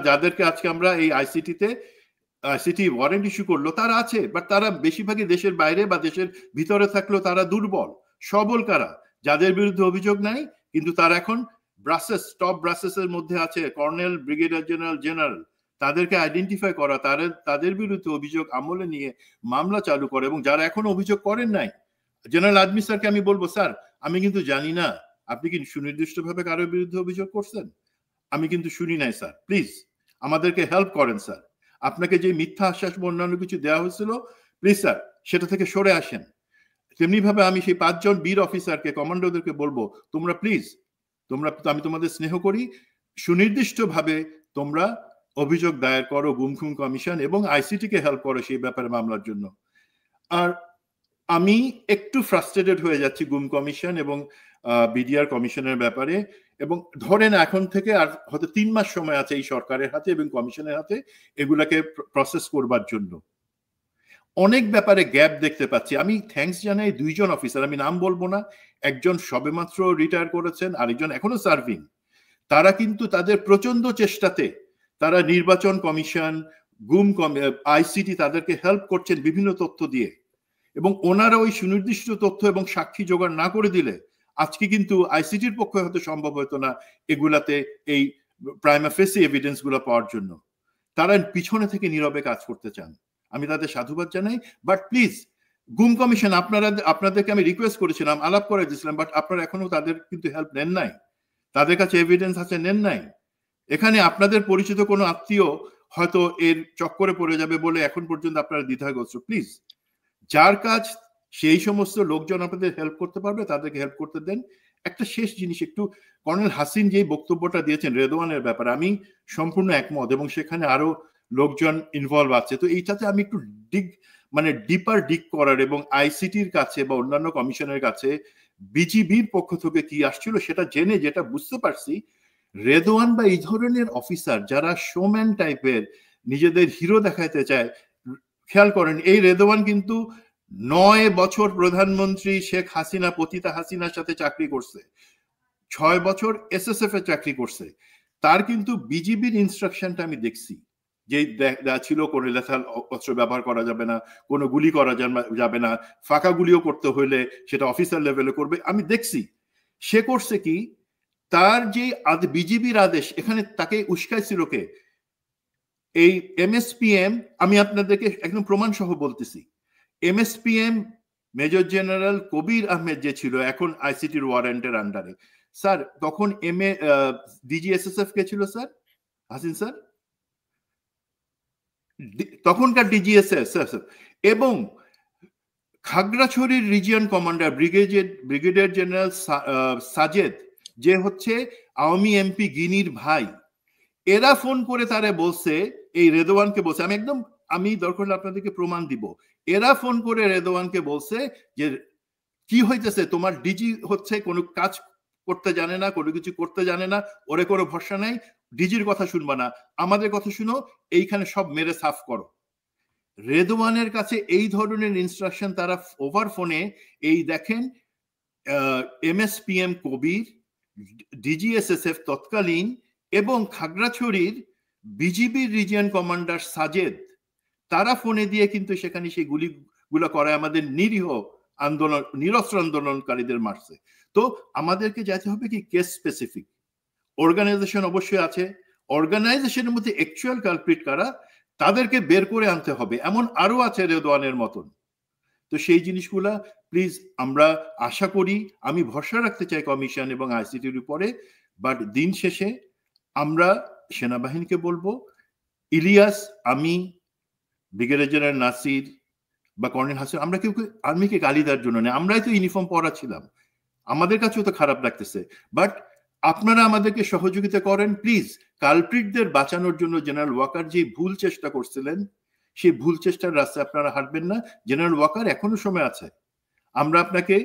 যাদেরকে আজকে আমরা এই আইসিটি ওয়ারেন্ট ইস্যু করলো, তারা আছে, বাট তারা বেশিরভাগই দেশের বাইরে বা দেশের ভিতরে থাকলেও তারা দুর্বল। সবল কারা? যাদের বিরুদ্ধে অভিযোগ নাই কিন্তু তারা এখন টপ ব্রাসেসের মধ্যে আছে, কর্নেল, ব্রিগেডিয়ার জেনারেল, তাদেরকে আইডেন্টিফাই করা, তাদের বিরুদ্ধে অভিযোগ আমলে নিয়ে মামলা চালু করে। এবং যারা এখন অভিযোগ করেন নাই, জেনারেল আদমি স্যারকে আমি বলবো, স্যার আমি কিন্তু জানি না আপনি কি সুনির্দিষ্টভাবে কারোর বিরুদ্ধে অভিযোগ করছেন, আমি কিন্তু শুনি নাই স্যার, প্লিজ আমাদেরকে হেল্প করেন স্যার। আপনাকে যে মিথ্যা আশ্বাস অন্যান্য কিছু দেওয়া হয়েছিল, প্লিজ স্যার সেটা থেকে সরে আসেন। তেমনি ভাবে আমি সেই 5 জন বীর অফিসারকে, কমান্ডোদেরকে বলবো, তোমরা প্লিজ, আমি তোমাদের স্নেহ করি, সুনির্দিষ্টভাবে তোমরা অভিযোগ দায়ের করো গুম খুন কমিশন এবং আইসিটিকে হেল্প করো সেই ব্যাপারে মামলার জন্য। আর আমি একটু ফ্রাস্ট্রেটেড হয়ে যাচ্ছি গুম কমিশন এবং বিডিআর কমিশনের ব্যাপারে। এবং ধরেন এখন থেকে আর হয়তো 3 মাস সময় আছে এই সরকারের হাতে এবং কমিশনের হাতে এগুলাকে প্রসেস করবার জন্য। অনেক ব্যাপারে গ্যাপ দেখতে পাচ্ছি। আমি থ্যাঙ্কস জানাই 2 জন অফিসার, আমি নাম বলবো না, একজন সবেমাত্র রিটায়ার করেছেন, আরেকজন এখনো সার্ভিং। তারা কিন্তু তাদের প্রচন্ড চেষ্টাতে তারা নির্বাচন কমিশন, গুম আইসিটি তাদেরকে হেল্প করছেন বিভিন্ন তথ্য দিয়ে, এবং ওনারা ওই সুনির্দিষ্ট তথ্য এবং সাক্ষী জোগাড় না করে দিলে আজকে কিন্তু আইসিটির পক্ষে হয়তো সম্ভব হতো না এগুলাতে এই প্রাইমা ফেসি এভিডেন্স গুলো পাওয়ার জন্য। তারা পিছনে থেকে নীরবে কাজ করতে চান, আমি তাদের সাধুবাদ জানাই। বাট প্লিজ, গুম কমিশন আপনাদেরকে আমি রিকোয়েস্ট করেছিলাম, আলাপ করে দিয়েছিলাম, বাট আপনারা এখনো তাদের কিন্তু হেল্প নেন নাই, তাদের কাছে এভিডেন্স আছে নেন নাই। এখানে আপনাদের পরিচিত কোনো আত্মীয় হয়তো এর চক্করে পড়ে যাবে বলে এখন পর্যন্ত আপনারা দ্বিধাগ্রস্ত। প্লিজ, যার কাজ সেই সমস্ত লোকজন আপনাদের হেল্প করতে পারবে তাদেরকে হেল্প করতে দেন। একটা শেষ জিনিস, একটু কর্নেল হাসিন যে বক্তব্যটা দিয়েছেন রেদওয়ানের ব্যাপারে আমি সম্পূর্ণ একমত, এবং সেখানে আরো লোকজন ইনভলভ আছে। তো এইটাতে আমি একটু ডিপার ডিগ করার এবং আইসিটির কাছে বা অন্যান্য কমিশনের কাছে বিজিবির পক্ষ থেকে কি আসছিল সেটা জেনে যেটা বুঝতে পারছি, রেদওয়ান বা এই ধরনের অফিসার যারা শোম্যান টাইপের নিজেদের হিরো দেখাইতে চায়, খেয়াল করেন এই রেদওয়ান কিন্তু 9 বছর প্রধানমন্ত্রী শেখ হাসিনা পতিতা হাসিনার সাথে চাকরি করছে, 6 বছর এসএসএফ এ চাকরি করছে। তার কিন্তু বিজিবির ইনস্ট্রাকশনটা আমি দেখছি যে ছিল কোনো লেথাল অস্ত্র ব্যবহার করা যাবে না, কোনো গুলি করা যাবে না, ফাঁকা গুলিও করতে হইলে সেটা অফিসার লেভেলে করবে। আমি দেখছি সে করছে কি, তার যে বিজিবির আদেশ এখানে তাকে উস্কাইছিল কে, এই এমএসপিএম, আমি আপনাদেরকে একদম প্রমাণ সহ বলতেছি, এমএসপিএম মেজর জেনারেল কবির আহমেদ যে ছিল এখন আইসিটির ওয়ারেন্টের আন্ডারে, স্যার তখন ডিজিএসএসএফ কে ছিল স্যার হাসিন স্যার, তখনকার ডিজিএসএস, এবং খাগড়াছড়ির region commander brigadier general Sajed যে হচ্ছে আওয়ামী এমপি গিনির ভাই, এরা ফোন করে তারে বলছে, এই রেদওয়ানকে বলছে, আমি দরকার হলে আপনাদেরকে প্রমাণ দিব, এরা ফোন করে রেদওয়ানকে বলছে যে কি হইতেছে, তোমার ডিজি হচ্ছে কোনো কাজ করতে জানে না, কোনো কিছু করতে জানে না, ওরে কোনো ভরসা নাই, ডিজির কথা শুনবা না, আমাদের কথা শুনো, এইখানে সব মেরে সাফ করো। রেদওয়ানের কাছে এই ধরনের ইনস্ট্রাকশন তারা ওভার ফোনে, এই দেখেন এমএসপিএম কবির, ডিজিএসএসএফ তৎকালীন এবং খাগড়াছড়ির বিজিবির রিজিয়ন কমান্ডার সাজেদ, তারা ফোনে দিয়ে কিন্তু সেখানে সেই গুলিগুলো করায় আমাদের নিরীহ নিরস্ত্র আন্দোলনকারীদের মারছে। তো আমাদেরকে যেতে হবে কি কেস স্পেসিফিক, অর্গানাইজেশন অবশ্যই আছে, অর্গানাইজেশনের মধ্যে অ্যাকচুয়াল কালপ্রিট কারা তাদেরকে বের করে আনতে হবে, এমন আরো আছে রেদওয়ানের মতন। তো সেই জিনিসগুলা প্লিজ আমরা আশা করি, আমি ভরসা রাখতে চাই কমিশন এবং আইসিটির উপরে, বাট দিন শেষে আমরা সেনাবাহিনীকে বলবো, ইলিয়াস, আমি, ব্রিগেডিয়ার জেনারেল নাসির বা কর্নেল হাসিন, আমরা কেউ আর্মিকে গালি দেওয়ার জন্য নেই, আমরাই তো ইউনিফর্ম পরা ছিলাম, আমাদের কাছেও তো খারাপ লাগতেছে, বাট আপনারা আমাদেরকে সহযোগিতা করেন প্লিজ। কালপ্রিটদের বাঁচানোর জন্য জেনারেল ওয়াকার যে ভুল চেষ্টা করছিলেন, সেই ভুল চেষ্টার রাস্তায় আপনারা হাঁটবেন না। জেনারেল ওয়াকার এখনো সময় আছে, আমরা আপনাকে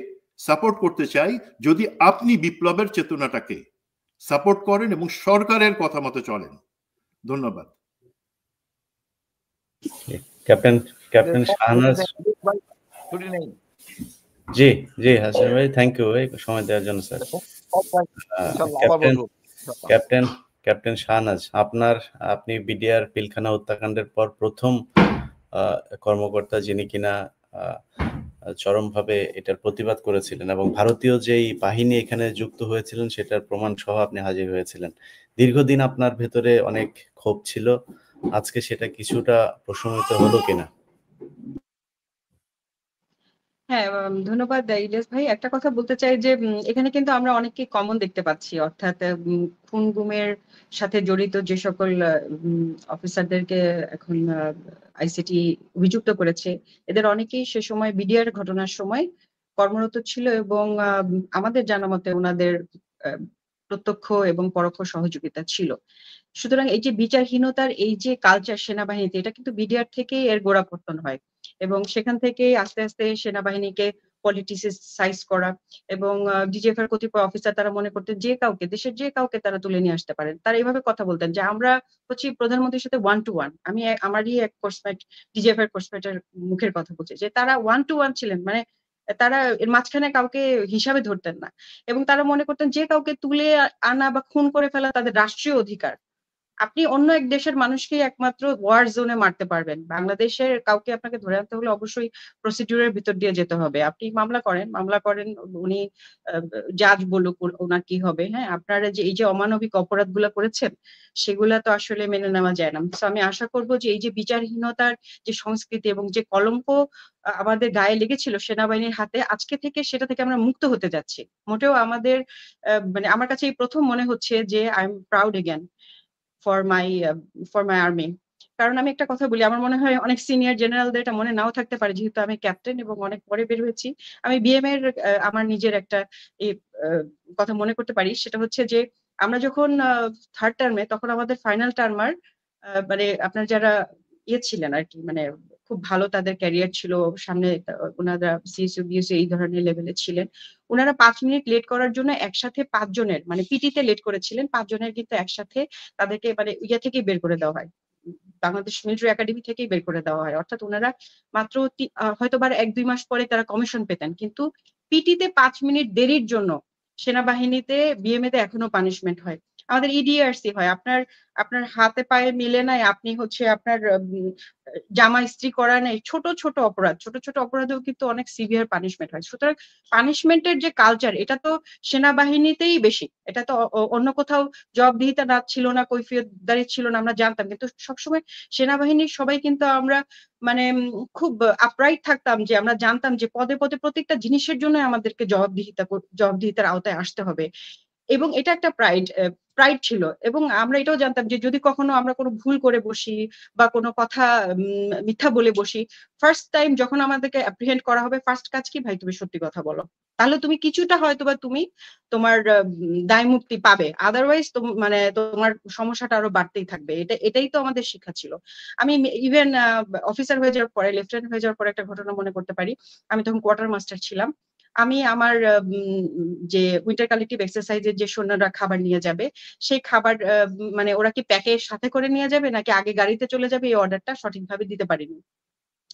সাপোর্ট করতে চাই যদি আপনি বিপ্লবের চেতনাটাকে সাপোর্ট করেন এবং সরকারের কথা মতো চলেন। ধন্যবাদ। ক্যাপ্টেন শাহনাজ, জি জি হাসিন ভাই, থ্যাংক ইউ ভাই সময় দেওয়ার জন্য স্যার। ক্যাপ্টেন শাহনাজ, আপনি বিডিআর পিলখানা হত্যাকাণ্ডের পর প্রথম কর্মকর্তা যিনি কিনা চরমভাবে এটার প্রতিবাদ করেছিলেন এবং ভারতীয় যেই বাহিনী এখানে যুক্ত হয়েছিলেন সেটার প্রমাণ সহ আপনি হাজির হয়েছিলেন। দীর্ঘদিন আপনার ভেতরে অনেক ক্ষোভ ছিল, আজকে সেটা কিছুটা প্রশমিত হলো কিনা? হ্যাঁ, ধন্যবাদ ইলিয়াস ভাই। একটা কথা বলতে চাই যে এখানে কিন্তু আমরা অনেককে কমন দেখতে পাচ্ছি, অর্থাৎ খুন গুমের সাথে জড়িত যে সকল অফিসারদেরকে এখন আইসিটি অভিযুক্ত করেছে, এদের অনেকেই সে সময় বিডিআর ঘটনার সময় কর্মরত ছিল এবং আমাদের জানা মতে ওনাদের প্রত্যক্ষ এবং পরোক্ষ সহযোগিতা ছিল। সুতরাং এই যে বিচারহীনতার এই যে কালচার সেনাবাহিনীতে, এটা কিন্তু বিডিআর থেকেই এর গোড়াপত্তন হয় এবং সেখান থেকে আস্তে আস্তে সেনাবাহিনীকে পলিটিসাইজ করা, এবং ডিজিএফ এর কতিপয় অফিসার তারা মনে করতেন যে কাউকে, দেশের যে কাউকে তারা তুলে নিয়ে আসতে পারেন। তারা এইভাবে কথা বলতেন যে আমরা হচ্ছে প্রধানমন্ত্রীর সাথে 1 to 1। আমি আমারই এক কোর্সমেট, ডিজিএফ এর কোর্সমেটের মুখের কথা বলছি যে তারা 1 to 1 ছিলেন, মানে তারা এর মাঝখানে কাউকে হিসাবে ধরতেন না, এবং তারা মনে করতেন যে কাউকে তুলে আনা বা খুন করে ফেলা তাদের রাষ্ট্রীয় অধিকার। আপনি অন্য এক দেশের মানুষকে একমাত্র ওয়ার জোনে মারতে পারবেন, বাংলাদেশের কাউকে আপনাকে ধরে আনতে হলে অবশ্যই প্রসিডিউরের ভিতর দিয়ে যেতে হবে। আপনি মামলা করেন, উনি জাজ বলুক ওনার কি হবে, হ্যাঁ, আপনারা যে এই যে অমানবিক অপরাধগুলো করেছেন সেগুলা তো আসলে মেনে নেওয়া যায় না। তো আমি আশা করব যে এই যে বিচারহীনতার যে সংস্কৃতি এবং যে কলঙ্ক আমাদের গায়ে লেগেছিল সেনাবাহিনীর হাতে, আজকে থেকে সেটা থেকে আমরা মুক্ত হতে যাচ্ছি। মোটেও আমাদের মানে আমার কাছে এই প্রথম মনে হচ্ছে যে I am proud again for my army. কারণ আমি একটা কথা বলি, আমার মনে হয় অনেক সিনিয়র জেনারেলদের এটা মনে নাও থাকতে পারে, যেহেতু আমি ক্যাপ্টেন এবং অনেক পরে বের হয়েছি। আমি বিএম এর আমার নিজের একটা কথা মনে করতে পারি, সেটা হচ্ছে যে আমরা যখন 3rd টার্মে, তখন আমাদের ফাইনাল টার্মার মানে আপনার যারা ছিলেন আর কি, মানে খুব ভালো তাদের ক্যারিয়ার ছিল সামনে, ওনারা সিএসইউ বিএসইউ এই ধরনের লেভেলে ছিলেন, ওনারা 5 মিনিট লেট করার জন্য একসাথে 5 জনের, মানে পিটিতে লেট করেছিলেন 5 জনের, কিন্তু একসাথে তাদেরকে মানে ইয়ে থেকেই বের করে দেওয়া হয়, বাংলাদেশ মিলিটারি একাডেমি থেকেই বের করে দেওয়া হয়। অর্থাৎ ওনারা মাত্র হয়তো 1-2 মাস পরে তারা কমিশন পেতেন, কিন্তু পিটিতে 5 মিনিট দেরির জন্য সেনাবাহিনীতে বিএমএ তে এখনো পানিশমেন্ট হয়। আমাদের ইডিআরসি হয়, আপনার হাতে পায়ে মিলে নাই, আপনি হচ্ছে আপনার জামা ইস্ত্রি করা নাই, ছোট ছোট অপরাধেও কিন্তু অনেক সিভিয়ার পানিশমেন্ট হয়। সুতরাং পানিশমেন্টের যে কালচার, এটা তো সেনাবাহিনীতেই বেশি, এটা তো অন্য কোথাও জবাবদিহিতা না ছিল না, কৈফিয়তদারি ছিল না, আমরা জানতাম, কিন্তু সবসময় সেনাবাহিনীর সবাই কিন্তু আমরা মানে খুব আপরাইট থাকতাম, যে আমরা জানতাম যে পদে পদে প্রত্যেকটা জিনিসের জন্য আমাদেরকে জবাবদিহিতার আওতায় আসতে হবে, এবং এটা একটা প্রাইড ছিল। এবং আমরা এটাও জানতাম যে যদি কখনো আমরা কোনো ভুল করে বসি বা কোনো কথা মিথ্যা বলে বসি, ফার্স্ট টাইম যখন আমাদেরকে অ্যাপ্রিহেন্ড করা হবে, ফার্স্ট কাজ কি, ভাই তুমি সত্যি কথা বলো, তাহলে তুমি কিছুটা হয়তোবা তুমি তোমার দায় মুক্তি পাবে, আদারওয়াইজ মানে তোমার সমস্যাটা আরো বাড়তেই থাকবে। এটাই তো আমাদের শিক্ষা ছিল। আমি ইভেন অফিসার হয়ে যাওয়ার পরে, লেফটেন্যান্ট হয়ে যাওয়ার পরে একটা ঘটনা মনে করতে পারি। আমি তখন কোয়ার্টার মাস্টার ছিলাম। আমি আমার যে উইন্টার কালেক্টিভ এক্সারসাইজের যে সৈন্যরা খাবার নিয়ে যাবে, সেই খাবার মানে ওরা কি প্যাকের সাথে করে নিয়ে যাবে নাকি আগে গাড়িতে চলে যাবে, এই অর্ডারটা সঠিকভাবে দিতে পারিনি।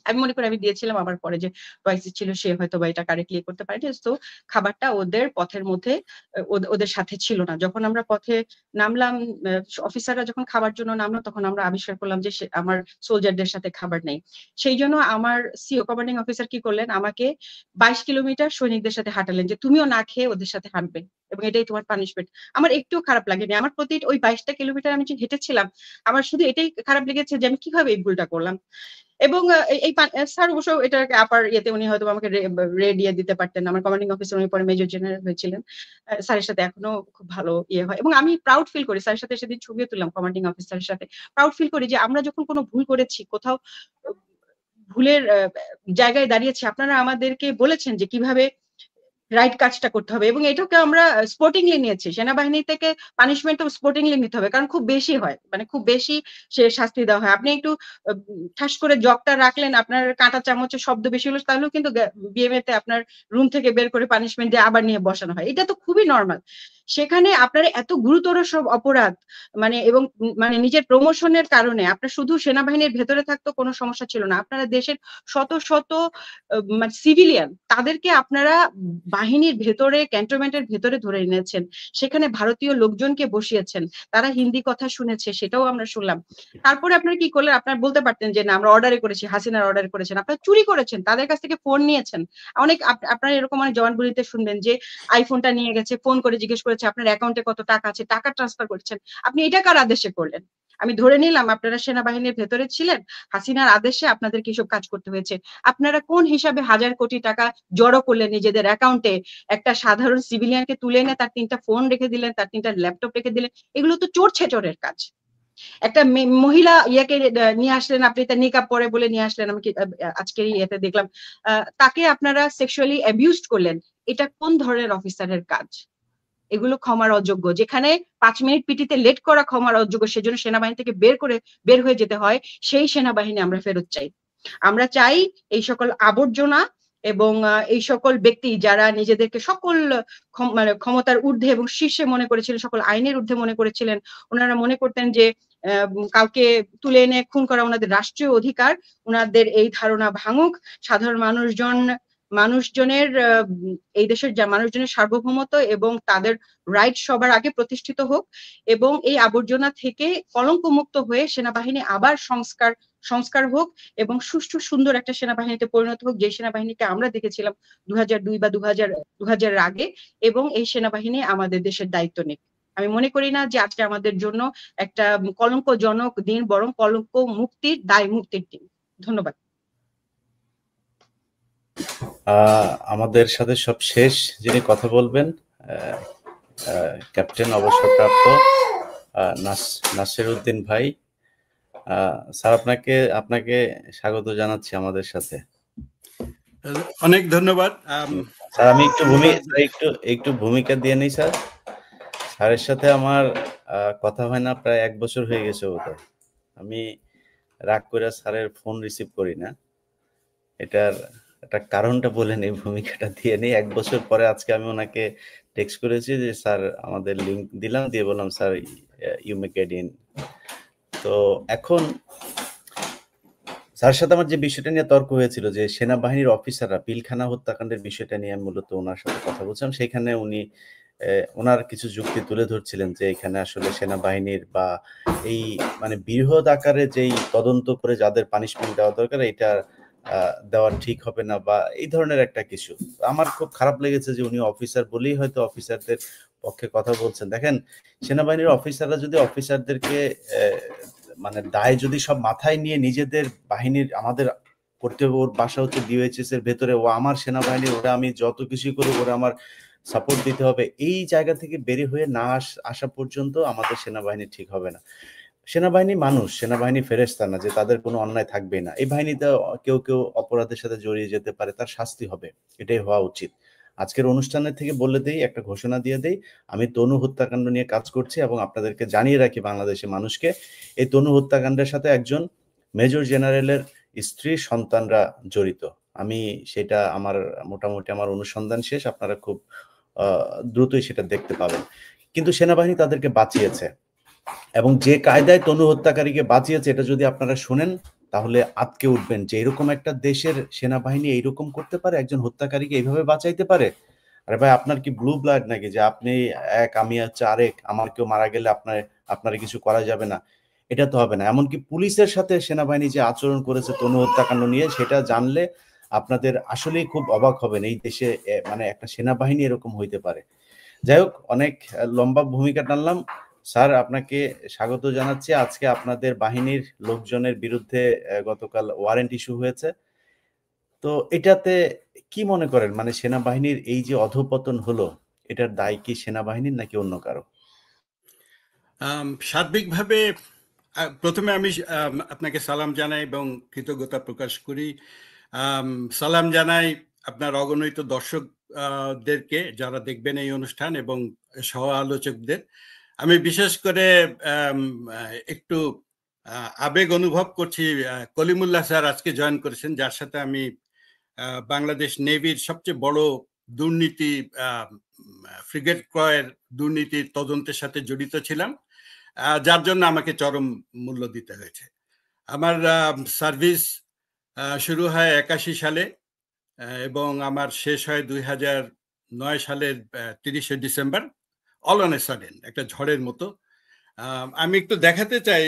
আমি মনে করি আমি দিয়েছিলাম, আমার পরে যে ওয়াইসি ছিল সে হয়তো বা এটা কারেক্টলি করতে পারেনি, তো খাবারটা ওদের পথের মধ্যে ওদের সাথে ছিল না। যখন আমরা পথে নামলাম, অফিসাররা যখন খাবার জন্য নামলো, তখন আমরা আবিষ্কার করলাম যে আমার সোলজারদের সাথে খাবার নেই। সেই জন্য আমার সিও কমান্ডিং অফিসার কি করলেন, আমাকে 22 কিলোমিটার সৈনিকদের সাথে হাঁটালেন, যে তুমিও না খেয়ে ওদের সাথে হাঁটবে এবং এটাই তোমার পানিশমেন্ট। আমার একটুও খারাপ লাগেনি, আমার প্রতি ওই 22টা কিলোমিটার আমি যে হেঁটেছিলাম, আমার শুধু এটাই খারাপ লেগেছে যে আমি কিভাবে এই ভুলটা করলাম। এবং এই স্যার অবশ্য এটাকে আপার ইয়েতে উনি হয়তো আমাকে রে দিয়ে দিতে পারতেন। আমার কমান্ডিং অফিসার উনি পরে মেজর জেনারেল হয়েছিলেন। স্যারের সাথে এখনো খুব ভালো ইয়ে হয়, এবং আমি প্রাউড ফিল করি, স্যারের সাথে সেদিন ছবিও তুললাম কমান্ডিং অফিসারের সাথে, প্রাউড ফিল করি যে আমরা যখন কোনো ভুল করেছি, কোথাও ভুলের জায়গায় দাঁড়িয়েছি, আপনারা আমাদেরকে বলেছেন যে কিভাবে রাইট কাজটা করতে হবে, এবং এটাকে আমরা স্পোর্টিংলি নিয়েছি। সেনাবাহিনী থেকে পানিশমেন্ট তো স্পোর্টিংলি নিতে হবে, কারণ খুব বেশি হয়, মানে খুব বেশি সে শাস্তি দেওয়া হয়। আপনি একটু ঠাস করে জগটা রাখলেন, আপনার কাঁটা চামচের শব্দ বেশি হলো, তাহলেও কিন্তু বিএমএ তে আপনার রুম থেকে বের করে পানিশমেন্ট দিয়ে আবার নিয়ে বসানো হয়, এটা তো খুবই নর্মাল। সেখানে আপনারা এত গুরুতর সব অপরাধ, মানে এবং মানে নিজের প্রমোশনের কারণে আপনার শুধু সেনাবাহিনীর ভেতরে থাকতো কোনো সমস্যা ছিল না, আপনারা দেশের শত শত মানে সিভিলিয়ান, তাদেরকে আপনারা বাহিনীর ভেতরে, ক্যান্টনমেন্টের ভেতরে ধরে এনেছেন, সেখানে ভারতীয় লোকজনকে বসিয়েছেন, তারা হিন্দি কথা শুনেছে, সেটাও আমরা শুনলাম। তারপরে আপনারা কি করলেন, আপনারা বলতে পারতেন যে না আমরা অর্ডারে করেছি, হাসিনার অর্ডারে করেছেন, আপনারা চুরি করেছেন, তাদের কাছ থেকে ফোন নিয়েছেন। অনেক আপনারা এরকম অনেক জবানবন্দিতে শুনবেন যে আইফোনটা নিয়ে গেছে, ফোন করে জিজ্ঞেস করেছে আপনার অ্যাকাউন্টে কত টাকা আছে, টাকা ট্রান্সফার করেছেন। আপনি এটা কার আদেশে করলেন? আমি ধরে নিলাম আপনারা সেনাবাহিনীর ভেতরে ছিলেন, হাসিনার আদেশে আপনাদের কি সব কাজ করতে হয়েছে। আপনারা কোন হিসাবে 1000 কোটি টাকা জড়ো করলেন নিজেদের অ্যাকাউন্টে, একটা সাধারণ সিভিলিয়ানকে তুলে এনে তার 3টা ফোন রেখে দিলেন, তার 3টা ল্যাপটপ রেখে দিলেন, এগুলো তো চোর ছেচরের কাজ। একটা মহিলা ইয়াকে নিয়ে আসলেন, আপনি তার নিকাব পরে বলে নিয়ে আসলেন, আমি আজকের ইয়েতে দেখলাম, তাকে আপনারা সেক্সুয়ালি অ্যাবিউজড করলেন। এটা কোন ধরনের অফিসারের কাজ? এগুলো ক্ষমার অযোগ্য। যেখানে 5 মিনিট পিটিতে লেট করা ক্ষমার অযোগ্য, সেজন্য সেনাবাহিনী থেকে বের হয়ে যেতে হয়, সেই সেনাবাহিনী আমরা ফেরত চাই। আমরা চাই এই সকল আবর্জনা এবং এই সকল ব্যক্তি যারা নিজেদেরকে সকল মানে ক্ষমতার ঊর্ধ্বে এবং শীর্ষে মনে করেছিলেন, সকল আইনের ঊর্ধ্বে মনে করেছিলেন, ওনারা মনে করতেন যে কাউকে তুলে এনে খুন করা ওনাদের রাষ্ট্রীয় অধিকার। ওনাদের এই ধারণা ভাঙুক, সাধারণ মানুষজনের এই দেশের মানুষজনের সার্বভৌমত্ব এবং তাদের রাইট সবার আগে প্রতিষ্ঠিত হোক, এবং এই আবর্জনা থেকে কলঙ্কমুক্ত হয়ে সেনাবাহিনী আবার সংস্কার হোক এবং সুষ্ঠু সুন্দর একটা সেনাবাহিনীতে পরিণত হোক, যে সেনাবাহিনীকে আমরা দেখেছিলাম 2002 বা 2000 আগে, এবং এই সেনাবাহিনী আমাদের দেশের দায়িত্ব নিক। আমি মনে করি না যে আজকে আমাদের জন্য একটা কলঙ্কজনক দিন, বরং কলঙ্ক মুক্তির, দায় মুক্তির দিন। ধন্যবাদ। আমাদের সাথে সব শেষ যিনি কথা বলবেন ক্যাপ্টেন অবসরপ্রাপ্ত নাসির উদ্দিন ভাই। স্যার, আপনাকে স্বাগত জানাচ্ছি আমাদের সাথে। অনেক ধন্যবাদ স্যার। আমি একটু ভূমিকা দিয়ে নিই স্যার। স্যারের সাথে আমার কথা হয় না প্রায় 1 বছর হয়ে গেছে বোধহয়। আমি রাগ করে স্যারের ফোন রিসিভ করি না, এটার একটা কারণটা বলে নেই, ভূমিকাটা দিয়ে নেই। 1 বছর পরে আজকে আমি ওনাকে টেক্সট করেছি যে স্যার আমাদের লিঙ্ক দিলাম, দিয়ে বললাম sir you may get in. তো এখন স্যারের সাথে আমার যে বিষয়টা নিয়ে তর্ক হয়েছিল যে সেনাবাহিনীর অফিসাররা পিলখানা হত্যাকাণ্ডের বিষয়টা নিয়ে আমি মূলত ওনার সাথে কথা বলছিলাম, সেখানে উনি ওনার কিছু যুক্তি তুলে ধরছিলেন যে এখানে আসলে সেনাবাহিনীর বা এই মানে বৃহৎ আকারে যেই তদন্ত করে যাদের পানিশমেন্ট দেওয়া দরকার এটা দেওয়া ঠিক হবে না, বা এই ধরনের একটা কিছু। আমার খুব খারাপ লেগেছে যে উনি অফিসার বলেই হয়তো অফিসারদের পক্ষে কথা বলছেন। দেখেন, সেনাবাহিনীর অফিসাররা যদি অফিসারদেরকে মানে দায় যদি সব মাথায় নিয়ে নিজেদের বাহিনীর আমাদের করতে হবে, ওর বাসা হচ্ছে ডিওএইচএস এর ভেতরে, ও আমার সেনাবাহিনী, ওরা আমি যত কিছু করি ওরা আমার সাপোর্ট দিতে হবে, এই জায়গা থেকে বের হয়ে না আসা পর্যন্ত আমাদের সেনাবাহিনী ঠিক হবে না। সেনাবাহিনী মানুষ, সেনাবাহিনী ফেরেশতা না যে তাদের কোনো অন্যায় থাকবে না। এই বাহিনীতে কেউ অপরাধের সাথে জড়িয়ে যেতে পারে, তার শাস্তি হবে, এটাই হওয়া উচিত। আজকের অনুষ্ঠানের থেকে বলে দেই, একটা ঘোষণা দিয়ে দেই, আমি তনু হত্যাকাণ্ড নিয়ে কাজ করছি এবং আপনাদেরকে জানিয়ে রাখি বাংলাদেশের মানুষকে, এই তনু হত্যাকাণ্ডের সাথে একজন মেজর জেনারেলের স্ত্রী, সন্তানরা জড়িত। আমি সেটা মোটামুটি আমার অনুসন্ধান শেষ, আপনারা খুব দ্রুতই সেটা দেখতে পাবেন। কিন্তু সেনাবাহিনী তাদেরকে বাঁচিয়েছে, এবং যে কায়দায় তনু হত্যাকারীকে বাঁচিয়েছে এটা যদি আপনারা শুনেন তাহলে আটকে উঠবেন যে এরকম একটা দেশের সেনাবাহিনী এইরকম করতে পারে, একজন হত্যাকারীকে এইভাবে বাঁচাইতে পারে। আরে ভাই, আপনার কি ব্লু ব্লাড নাকি যে আপনি এক আমি হচ্ছে আরেক, আমার কেউ মারা গেলে আপনার কিছু করা যাবে না? এটা তো হবে না। এমনকি পুলিশের সাথে সেনাবাহিনী যে আচরণ করেছে তনু হত্যাকাণ্ড নিয়ে, সেটা জানলে আপনাদের আসলেই খুব অবাক হবেন এই দেশে মানে একটা সেনাবাহিনী এরকম হইতে পারে। যাই হোক, অনেক লম্বা ভূমিকা টানলাম। স্যার, আপনাকে স্বাগত জানাচ্ছি। আজকে আপনাদের বাহিনীর লোকজনের বিরুদ্ধে গতকাল ওয়ারেন্ট ইস্যু হয়েছে, তো এটাতে কি মনে করেন, মানে সেনাবাহিনীর এই যে অধঃপতন হলো, এটার দায় কি সেনাবাহিনীর নাকি অন্য কারো? সার্বিকভাবে প্রথমে আমি আপনাকে সালাম জানাই এবং কৃতজ্ঞতা প্রকাশ করি। সালাম জানাই আপনার অগণিত দর্শকদেরকে যারা দেখবেন এই অনুষ্ঠান এবং সহ আলোচকদের। আমি বিশেষ করে একটু আবেগ অনুভব করছি, কলিমুল্লাহ স্যার আজকে জয়েন করেছেন, যার সাথে আমি বাংলাদেশ নেভির সবচেয়ে বড় দুর্নীতি, ফ্রিগেট ক্রয়ের দুর্নীতির তদন্তের সাথে জড়িত ছিলাম, যার জন্য আমাকে চরম মূল্য দিতে হয়েছে। আমার সার্ভিস শুরু হয় 81 সালে এবং আমার শেষ হয় 2009 সালের 30শে December, all on a sudden, একটা ঝড়ের মতো। আমি একটু দেখাতে চাই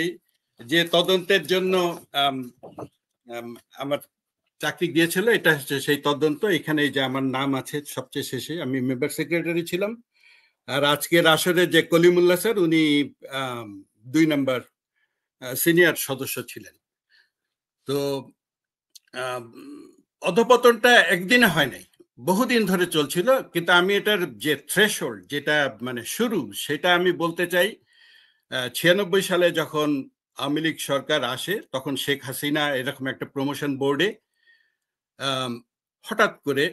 যে তদন্তের জন্য আমার চাকরি দিয়েছিল, এটা হচ্ছে সেই তদন্ত। এখানে যে আমার নাম আছে সবচেয়ে শেষে, আমি মেম্বার সেক্রেটারি ছিলাম। আর আজকের আসরে যে কলিমুল্লাহ স্যার, উনি 2 নম্বর সিনিয়র সদস্য ছিলেন। তো অধঃপতনটা একদিনে হয় নাই, বহুদিন ধরে চলছিল। কিন্তু আমি এটার যে থ্রেশহোল্ড, যেটা মানে শুরু, সেটা আমি বলতে চাই 96 সালে যখন আওয়ামী লীগ সরকার আসে, তখন শেখ হাসিনা এরকম একটা প্রমোশন বোর্ডে হঠাৎ করে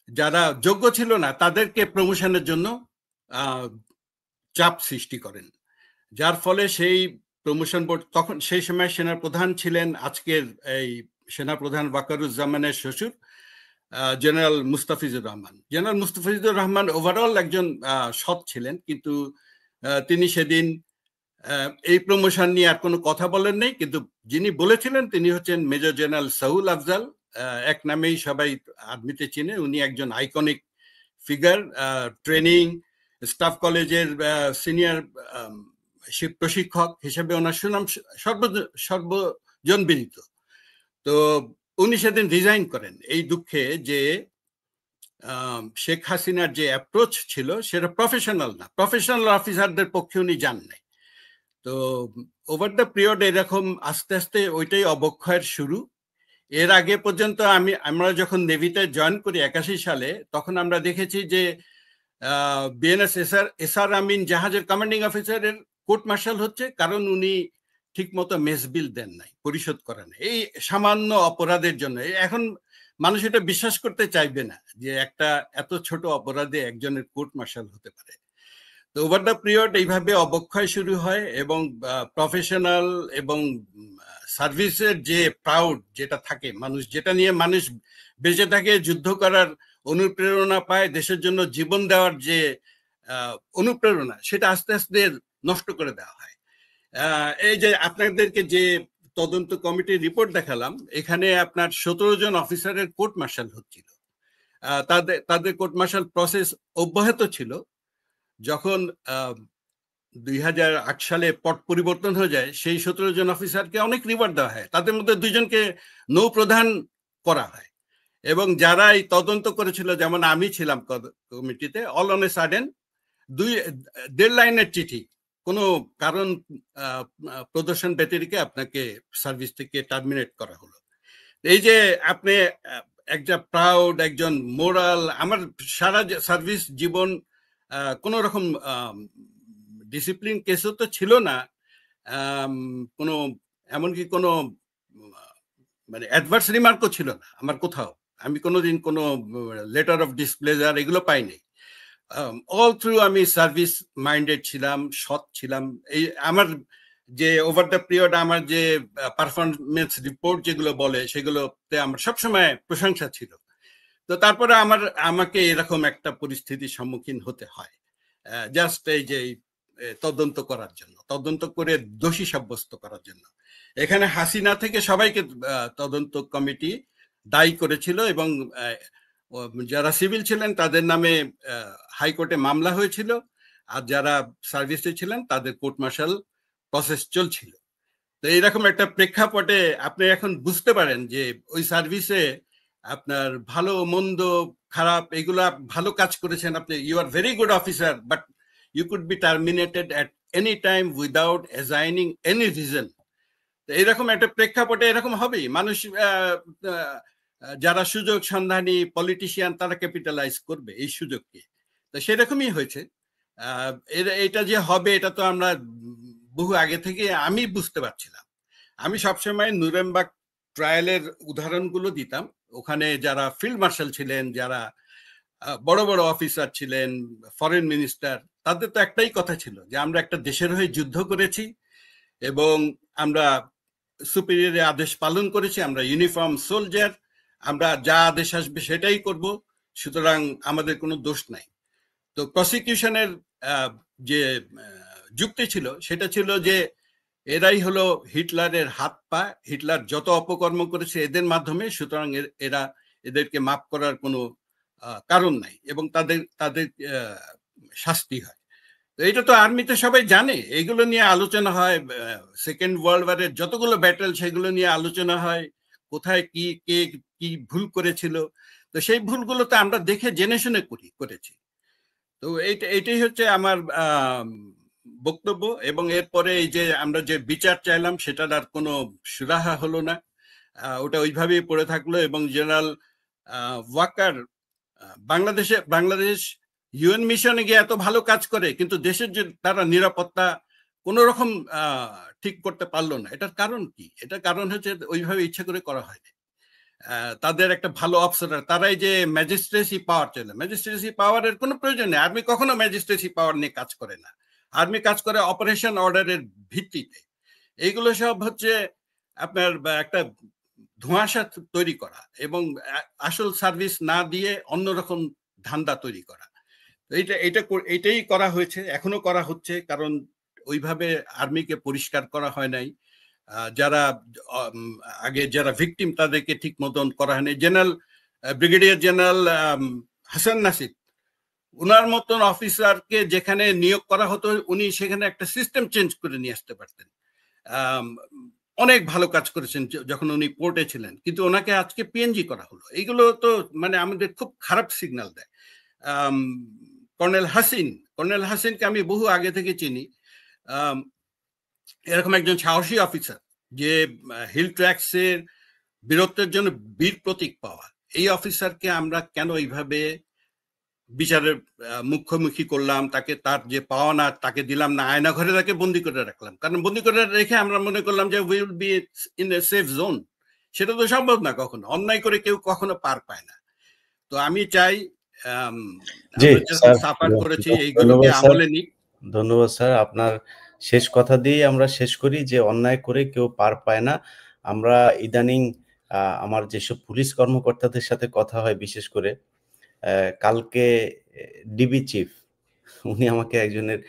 যারা যোগ্য ছিল না তাদেরকে প্রমোশনের জন্য চাপ সৃষ্টি করেন, যার ফলে সেই প্রমোশন বোর্ড, তখন সেই সময় সেনাপ্রধান ছিলেন আজকের এই সেনাপ্রধান ওয়াকারুজ্জামানের শ্বশুর, general Mustafizur Rahman. General Mustafizur Rahman overall একজন সৎ ছিলেন, কিন্তু তিনি সেদিন এই প্রমোশন নিয়ে আর কোনো কথা বলেন নাই। কিন্তু যিনি বলেছিলেন তিনি হচ্ছেন মেজর জেনারেল সাহুল আফজাল, এক নামেই সবাই আর্মিতে চিনে। উনি একজন আইকনিক ফিগার, ট্রেনিং স্টাফ কলেজের সিনিয়র প্রশিক্ষক হিসেবে ওনার সুনাম সর্বজন বিদিত। তো উনি সেদিন রিজাইন করেন এই দুঃখে যে শেখ হাসিনার যে অ্যাপ্রোচ ছিল সেটা প্রফেশনাল না, প্রফেশনাল অফিসারদের পক্ষে উনি যান নাই। তো ওভার দ্য পিরিয়ড এরকম আস্তে আস্তে ওইটাই অবক্ষয়ের শুরু। এর আগে পর্যন্ত আমরা যখন নেভিতে জয়েন করি 81 সালে, তখন আমরা দেখেছি যে বিএনএস এসআর আমিন জাহাজের কমান্ডিং অফিসারের কোর্ট মার্শাল হচ্ছে, কারণ উনি ঠিক মতো মেস বিল দেন নাই, পরিশোধ করেন নাই, এই সামান্য অপরাধের জন্য। এখন মানুষ এটা বিশ্বাস করতে চাইবে না যে একটা এত ছোট অপরাধে একজনের কোর্ট মার্শাল হতে পারে। তো ওভার দ্য পিরিয়ড এইভাবে অবক্ষয় শুরু হয়, এবং প্রফেশনাল এবং সার্ভিসের যে প্রাউড যেটা থাকে, মানুষ যেটা নিয়ে মানুষ বেঁচে থাকে, যুদ্ধ করার অনুপ্রেরণা পায়, দেশের জন্য জীবন দেওয়ার যে অনুপ্রেরণা, সেটা আস্তে আস্তে নষ্ট করে দেওয়া হয়। এই যে আপনাদেরকে যে তদন্ত কমিটির রিপোর্ট দেখালাম, এখানে আপনার 17 জন অফিসারের কোর্ট মার্শাল হচ্ছিল। তাদের কোর্ট মার্শাল প্রসেস অব্যাহত ছিল। যখন 2008 সালে পট পরিবর্তন হয়ে যায়, সেই 17 জন অফিসারকে অনেক রিওয়ার্ড দেওয়া হয়। তাদের মধ্যে 2 জনকে নৌপ্রধান করা হয়, এবং যারা এই তদন্ত করেছিল, যেমন আমি ছিলাম কমিটিতে, অল অন এ সাডেন 1.5 লাইনের চিঠি, কোনো কারণ প্রদর্শন ব্যতিরেকে আপনাকে সার্ভিস থেকে টার্মিনেট করা হলো। এই যে আপনি একটা প্রাউড, একজন মোরাল, আমার সারা সার্ভিস জীবন কোন রকম ডিসিপ্লিন কেসও তো ছিল না, কোনো এমনকি কোনো মানে অ্যাডভার্স রিমার্কও ছিল না আমার কোথাও। আমি কোনোদিন কোনো লেটার অফ ডিসপ্লেজার এগুলো পাইনি। অল থ্রু আমি সার্ভিস মাইন্ডেড ছিলাম, সৎ ছিলাম। এই আমার যে ওভার দ্য পিরিয়ড আমার যে পারফরমেন্স রিপোর্ট যেগুলো বলে, সেগুলোতে আমার সবসময় প্রশংসা ছিল। তো তারপরে আমাকে এরকম একটা পরিস্থিতির সম্মুখীন হতে হয়, জাস্ট এই যে তদন্ত করার জন্য, তদন্ত করে দোষী সাব্যস্ত করার জন্য। এখানে হাসিনা থেকে সবাইকে তদন্ত কমিটি দায়ী করেছিল, এবং যারা সিভিল ছিলেন তাদের নামে হাইকোর্টে মামলা হয়েছিল, আর যারা সার্ভিসে ছিলেন তাদের কোর্ট মার্শাল প্রসেস চলছিল। তো এইরকম একটা প্রেক্ষাপটে আপনি এখন বুঝতে পারেন যে ওই সার্ভিসে আপনার ভালো মন্দ খারাপ এগুলা ভালো কাজ করেছেন আপনি, you are very good officer, but you could be terminated at any time without assigning any reason. এরকম একটা প্রেক্ষাপটে এরকম হবেই। মানুষ যারা সুযোগ সন্ধানী পলিটিশিয়ান, তারা ক্যাপিটালাইজ করবে এই সুযোগকে। তো সেরকমই হয়েছে। এটা যে হবে এটা তো আমরা বহু আগে থেকে আমি বুঝতে পারছিলাম। আমি সবসময় নুরেমবার্গ ট্রায়ালের উদাহরণগুলো দিতাম। ওখানে যারা ফিল্ড মার্শাল ছিলেন, যারা বড় বড় অফিসার ছিলেন, ফরেন মিনিস্টার, তাদের তো একটাই কথা ছিল যে আমরা একটা দেশের হয়ে যুদ্ধ করেছি, এবং আমরা সুপিরিয়রের আদেশ পালন করেছি, আমরা ইউনিফর্ম সোলজার, আমরা যা আদেশ আসবে সেটাই করব, সুতরাং আমাদের কোনো দোষ নাই। তো প্রসিকিউশনের যে যুক্তি ছিল সেটা ছিল যে এরাই হলো হিটলারের হাত পা, হিটলার যত অপকর্ম করেছে এদের মাধ্যমে, সুতরাং এদেরকে মাফ করার কোনো কারণ নাই, এবং তাদের শাস্তি হয়। তো এটা তো আর্মিতে সবাই জানে, এগুলো নিয়ে আলোচনা হয়। সেকেন্ড ওয়ার্ল্ড ওয়ারের যতগুলো ব্যাটেল সেগুলো নিয়ে আলোচনা হয়, কোথায় কে কি ভুল করেছিল। তো সেই ভুলগুলো তো আমরা দেখে জেনে শুনে করেছি। তো এইটাই হচ্ছে আমার বক্তব্য। এবং এরপরে এই যে আমরা যে বিচার চাইলাম সেটার আর কোনো সুরাহা হলো না, ওটা ওইভাবেই পড়ে থাকলো। এবং জেনারেল ওয়াকার বাংলাদেশ ইউএন মিশনে গিয়ে এত ভালো কাজ করে, কিন্তু দেশের যে তারা নিরাপত্তা কোন রকম ঠিক করতে পারলো না। এটার কারণ কি? এটার কারণ হচ্ছে ওইভাবে ইচ্ছা করে করা হয়নি। তাদের একটা ভালো অফিসার, তারাই যে ম্যাজিস্ট্রেসি পাওয়ার ছিল, ম্যাজিস্ট্রেসি পাওয়ারের কোনো প্রয়োজন নেই। আর্মি কখনো ম্যাজিস্ট্রেসি পাওয়ার নিয়ে কাজ করে না। আর্মি কাজ করে অপারেশন অর্ডারের ভিত্তিতে। এইগুলো সব হচ্ছে আপনার একটা ধোঁয়াশা তৈরি করা এবং আসল সার্ভিস না দিয়ে অন্যরকম ধান্দা তৈরি করা। এটাই করা হয়েছে, এখনো করা হচ্ছে, কারণ ওইভাবে আর্মিকে পরিষ্কার করা হয় নাই। যারা আগে যারা ভিকটিম তাদেরকে ঠিক মতন করা হয়নি। ব্রিগেডিয়ার জেনারেল হাসান নাসির, উনার মতন অফিসারকে যেখানে নিয়োগ করা হতো উনি সেখানে একটা সিস্টেম চেঞ্জ করে নিয়ে আসতে পারতেন। অনেক ভালো কাজ করেছেন যখন উনি পোর্টে ছিলেন, কিন্তু ওনাকে আজকে পিএনজি করা হলো। এইগুলো তো মানে আমাদের খুব খারাপ সিগন্যাল দেয়। কর্নেল হাসিনকে আমি বহু আগে থেকে চিনি। এরকম একজন সাহসী অফিসার যে হিল ট্র্যাক্সের বীরত্বের জন্য বীর প্রতীক পাওয়া, এই অফিসারকে আমরা কেন এইভাবে বিচারের মুখোমুখি করলাম? তাকে তার যে পাওয়া না তাকে দিলাম না, আয়না ঘরে তাকে বন্দি করে রাখলাম। কারণ বন্দি করে রেখে আমরা মনে করলাম যে will be in a safe zone. সেটা তো সম্ভব না, কখনো অন্যায় করে কেউ কখনো পার পায় না। তো আমি চাই সাফার করেছি এইগুলোকে আমলে নিক। ধন্যবাদ স্যার, আপনার শেষ কথা দিয়ে আমরা শেষ করি যে অন্যায় করে কেউ পার পায় না। আমরা ইদানিং আমার যেসব পুলিশ কর্মকর্তাদের সাথে কথা হয়, বিশেষ করে কালকে ডিবি চিফ উনি আমাকে একজনের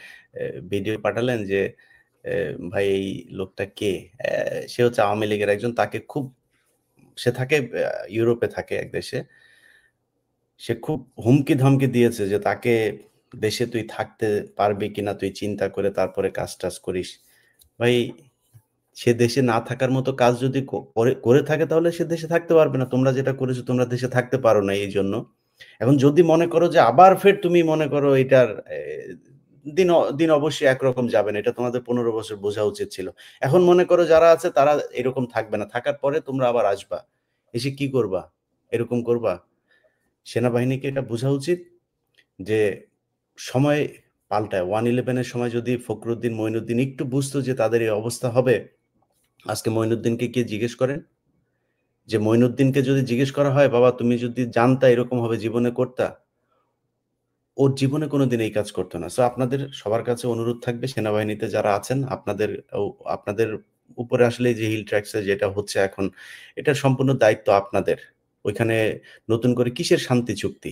ভিডিও পাঠালেন যে ভাই এই লোকটা কে, সে হচ্ছে আওয়ামী লীগের একজন, তাকে খুব, সে থাকে ইউরোপে থাকে এক দেশে, সে খুব হুমকি ধমকি দিয়েছে যে তাকে দেশে তুই থাকতে পারবি কিনা তুই চিন্তা করে তারপরে কাজ টাজ করিস। ভাই সে দেশে না থাকার মতো কাজ যদি করে থাকে তাহলে সে দেশে থাকতে পারবে না। তোমরা যেটা করেছো তোমরা দেশে থাকতে পারো না। এই জন্য এখন যদি মনে করো যে আবার ফের তুমি মনে করো এটার দিন অবশ্যই একরকম যাবে না, এটা তোমাদের 15 বছর বোঝা উচিত ছিল। এখন মনে করো যারা আছে তারা এরকম থাকবে না, থাকার পরে তোমরা আবার আসবা, এসে কি করবা? এরকম করবা? সেনাবাহিনীকে এটা বোঝা উচিত যে সময় পাল্টায়। 1/11-এর সময় যদি ফখরুদ্দিন, মঈনুদ্দিন একটু বুঝতো যে তাদের এই অবস্থা হবে, আজকে মঈনুদ্দিনকে কে জিজ্ঞেস করেন? যে মঈনুদ্দিনকে যদি জিজ্ঞেস করা হয়, বাবা তুমি যদি জানতা এরকম হবে জীবনে করতা, ওর জীবনে কোনোদিন এই কাজ করতো না। সো আপনাদের সবার কাছে অনুরোধ থাকবে, সেনাবাহিনীতে যারা আছেন আপনাদের উপরে আসলে যে হিল ট্র্যাক্সে যেটা হচ্ছে এখন, এটার সম্পূর্ণ দায়িত্ব আপনাদের। ওইখানে নতুন করে কিসের শান্তি চুক্তি?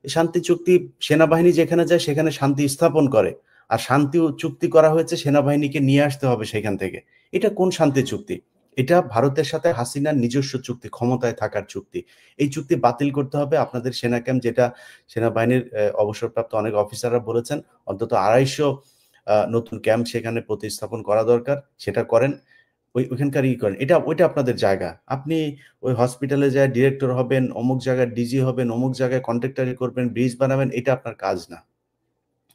শান্তি চুক্তি সেনাবাহিনী যেখানে যায় সেখানে শান্তি স্থাপন করে, আর শান্তি চুক্তি করা হয়েছে সেনাবাহিনীকে নিয়ে আসতে হবে সেখান থেকে। এটা কোন শান্তি চুক্তি? এটা ভারতের সাথে হাসিনার নিজস্ব চুক্তি, ক্ষমতায় থাকার চুক্তি। এই চুক্তি বাতিল করতে হবে। আপনাদের সেনা ক্যাম্প, যেটা সেনাবাহিনীর অবসরপ্রাপ্ত অনেক অফিসাররা বলেছেন, অন্তত 250 নতুন ক্যাম্প সেখানে প্রতিস্থাপন করা দরকার, সেটা করেন। ওইখানকার করেন, ওইটা আপনাদের জায়গা। আপনি ওই হসপিটালে যায় ডিরেক্টর হবেন, অমুক জায়গায় ডিজি হবেন, অমুক জায়গায় কন্ট্রাক্টরি করবেন, ব্রিজ বানাবেন, এটা আপনার কাজ না।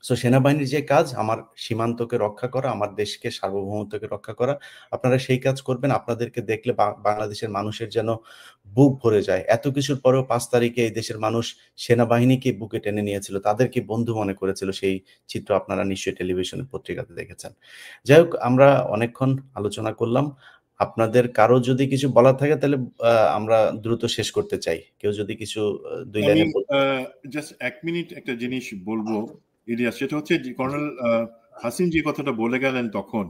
সো সেনাবাহিনীর যে কাজ, আমার সীমান্তকে রক্ষা করা, আমার দেশকে সার্বভৌমত্বকে রক্ষা করা, আপনারা সেই কাজ করবেন। আপনাদেরকে দেখলে বাংলাদেশের মানুষের যেন বুক ভরে যায়। এত কিছুর পরেও 5 তারিখে এই দেশের মানুষ সেনাবাহিনীকে বুকে টেনে নিয়েছিল, তাদেরকে বন্ধু মনে করেছিল। সেই চিত্র আপনারা নিশ্চয়ই টেলিভিশনের পত্রিকাতে দেখেছেন। যাই হোক, আমরা অনেকক্ষণ আলোচনা করলাম। আপনাদের কারো যদি কিছু বলার থাকে তাহলে আমরা দ্রুত শেষ করতে চাই। কেউ যদি কিছু 2 লাইনে জাস্ট 1 মিনিট একটা জিনিস বলবো ইলিয়াস, সেটা হচ্ছে কর্নেল হাসিন যে কথাটা বলে গেলেন তখন,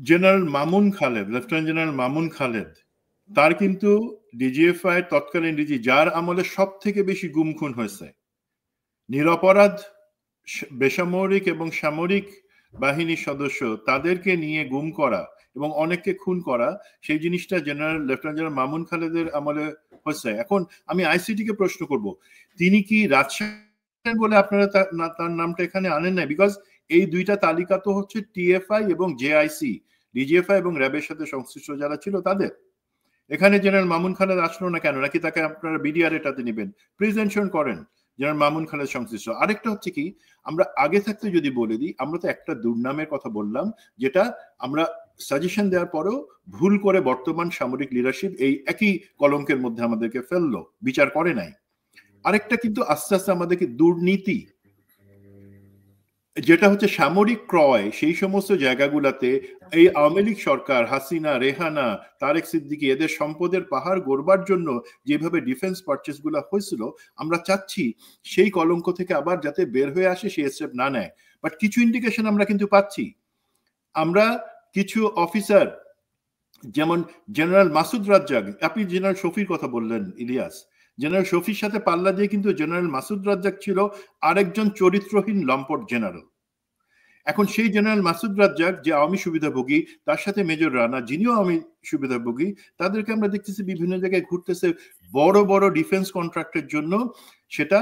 general Mamun Khaled, lieutenant general Mamun Khaled, তার কিন্তু ডিজিএফআই তৎকালীন ডিজি, যার আমলে সব থেকে বেশি গুম খুন হয়েছে, নিরপরাধ বেসামরিক এবং সামরিক বাহিনীর সদস্য, তাদেরকে নিয়ে গুম করা এবং অনেককে খুন করা, সেই জিনিসটা লেফটেন্যান্ট জেনারেল মামুন খালেদের আমলে হয়েছে। এখন আমি আইসিটি কে প্রশ্ন করব, তিনি কি রাজশাহী বলে আপনারা তার নামটা এখানে আনেন নাই? বিকজ এই দুইটা তালিকা তো হচ্ছে টিএফআই এবং জেআইসি, ডিজিএফআই এবং র্যাবের সাথে সংশ্লিষ্ট যারা ছিল তাদের। এখানে জেনারেল মামুন খালেদ আসলো না কেন? নাকি তাকে আপনারা বিডিআর এটাতে নেবেন? প্রেজেন্টেশন করেন জেনারেল মামুন খালেদ সংশ্লিষ্ট। আরেকটা হচ্ছে কি, আমরা আগে থাকতে যদি বলে দিই, আমরা তো একটা দুর্নামের কথা বললাম, যেটা আমরা সাজেশন দেওয়ার পরেও ভুল করে বর্তমান সামরিক লিডারশিপ এই একই কলঙ্কের মধ্যে আমাদেরকে ফেললো, বিচার করে নাই। আরেকটা কিন্তু আস্তে আস্তে আমাদেরকে দুর্নীতি, যেটা হচ্ছে সামরিক ক্রয়, সেই সমস্ত জায়গাগুলোতে এই আওয়ামী লীগ সরকার, হাসিনা, রেহানা, তারেক সিদ্দিকী, এদের সম্পদের পাহাড় গড়বার জন্য যেভাবে ডিফেন্স পারচেস গুলা হয়েছিল, আমরা চাচ্ছি সেই কলঙ্ক থেকে আবার যাতে বের হয়ে আসে, সেই স্টেপ না নেয়। বাট কিছু ইন্ডিকেশন আমরা কিন্তু পাচ্ছি। আমরা কিছু অফিসার যেমন জেনারেল মাসুদ রাজ্জাক, আপনি জেনারেল শফির কথা বললেন ইলিয়াস, জেনারেল শফির সাথে পাল্লা দিয়ে কিন্তু জেনারেল মাসুদ রাজ্জাক ছিল আরেকজন চরিত্রহীন লম্পট জেনারেল। এখন সেই জেনারেল মাসুদ রাজ্জাক যে আওয়ামী সুবিধাভোগী, তার সাথে মেজর রানা যিনিও আওয়ামী সুবিধাভোগী, তাদেরকে আমরা দেখতেছি বিভিন্ন জায়গায় ঘুরতেছে বড় বড় ডিফেন্স কন্ট্রাক্টের জন্য। সেটা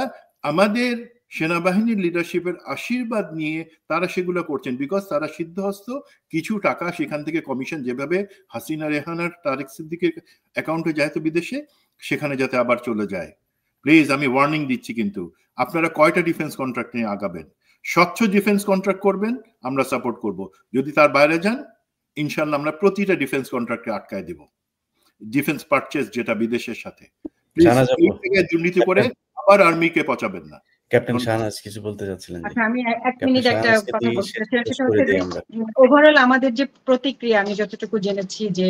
আমাদের সেনাবাহিনীর লিডারশিপের আশীর্বাদ নিয়ে তারা সেগুলো করছেন, বিকজ তারা সিদ্ধহস্ত, কিছু টাকা সেখান থেকে কমিশন, যেভাবে হাসিনা রেহানার তারেক সিদ্দিকের অ্যাকাউন্টে যায় তো বিদেশে, সেখানে যাতে আবার চলে যায়। প্লিজ আমি ওয়ার্নিং দিচ্ছি, কিন্তু আপনারা কয়টা ডিফেন্স কন্ট্রাক্ট নিয়ে আগাবেন? স্বচ্ছ ডিফেন্স কন্ট্রাক্ট করবেন, আমরা সাপোর্ট করব। যদি তার বাইরে যান, ইনশাল্লাহ আমরা প্রতিটা ডিফেন্স কন্ট্রাক্টে আটকায় দিব, ডিফেন্স পারচেজ যেটা বিদেশের সাথে। প্লিজ এই জায়গায় দুর্নীতি করে আবার আর্মিকে পচাবেন না। ক্যাপ্টেন শাহনাজ কিছু বলতে যাচ্ছিলেন? আচ্ছা, আমি এক মিনিট একটা কথা বলতে চাই। সেটা হচ্ছে যে ওভারঅল আমাদের যে প্রতিক্রিয়া, আমি যতটুকু জেনেছি যে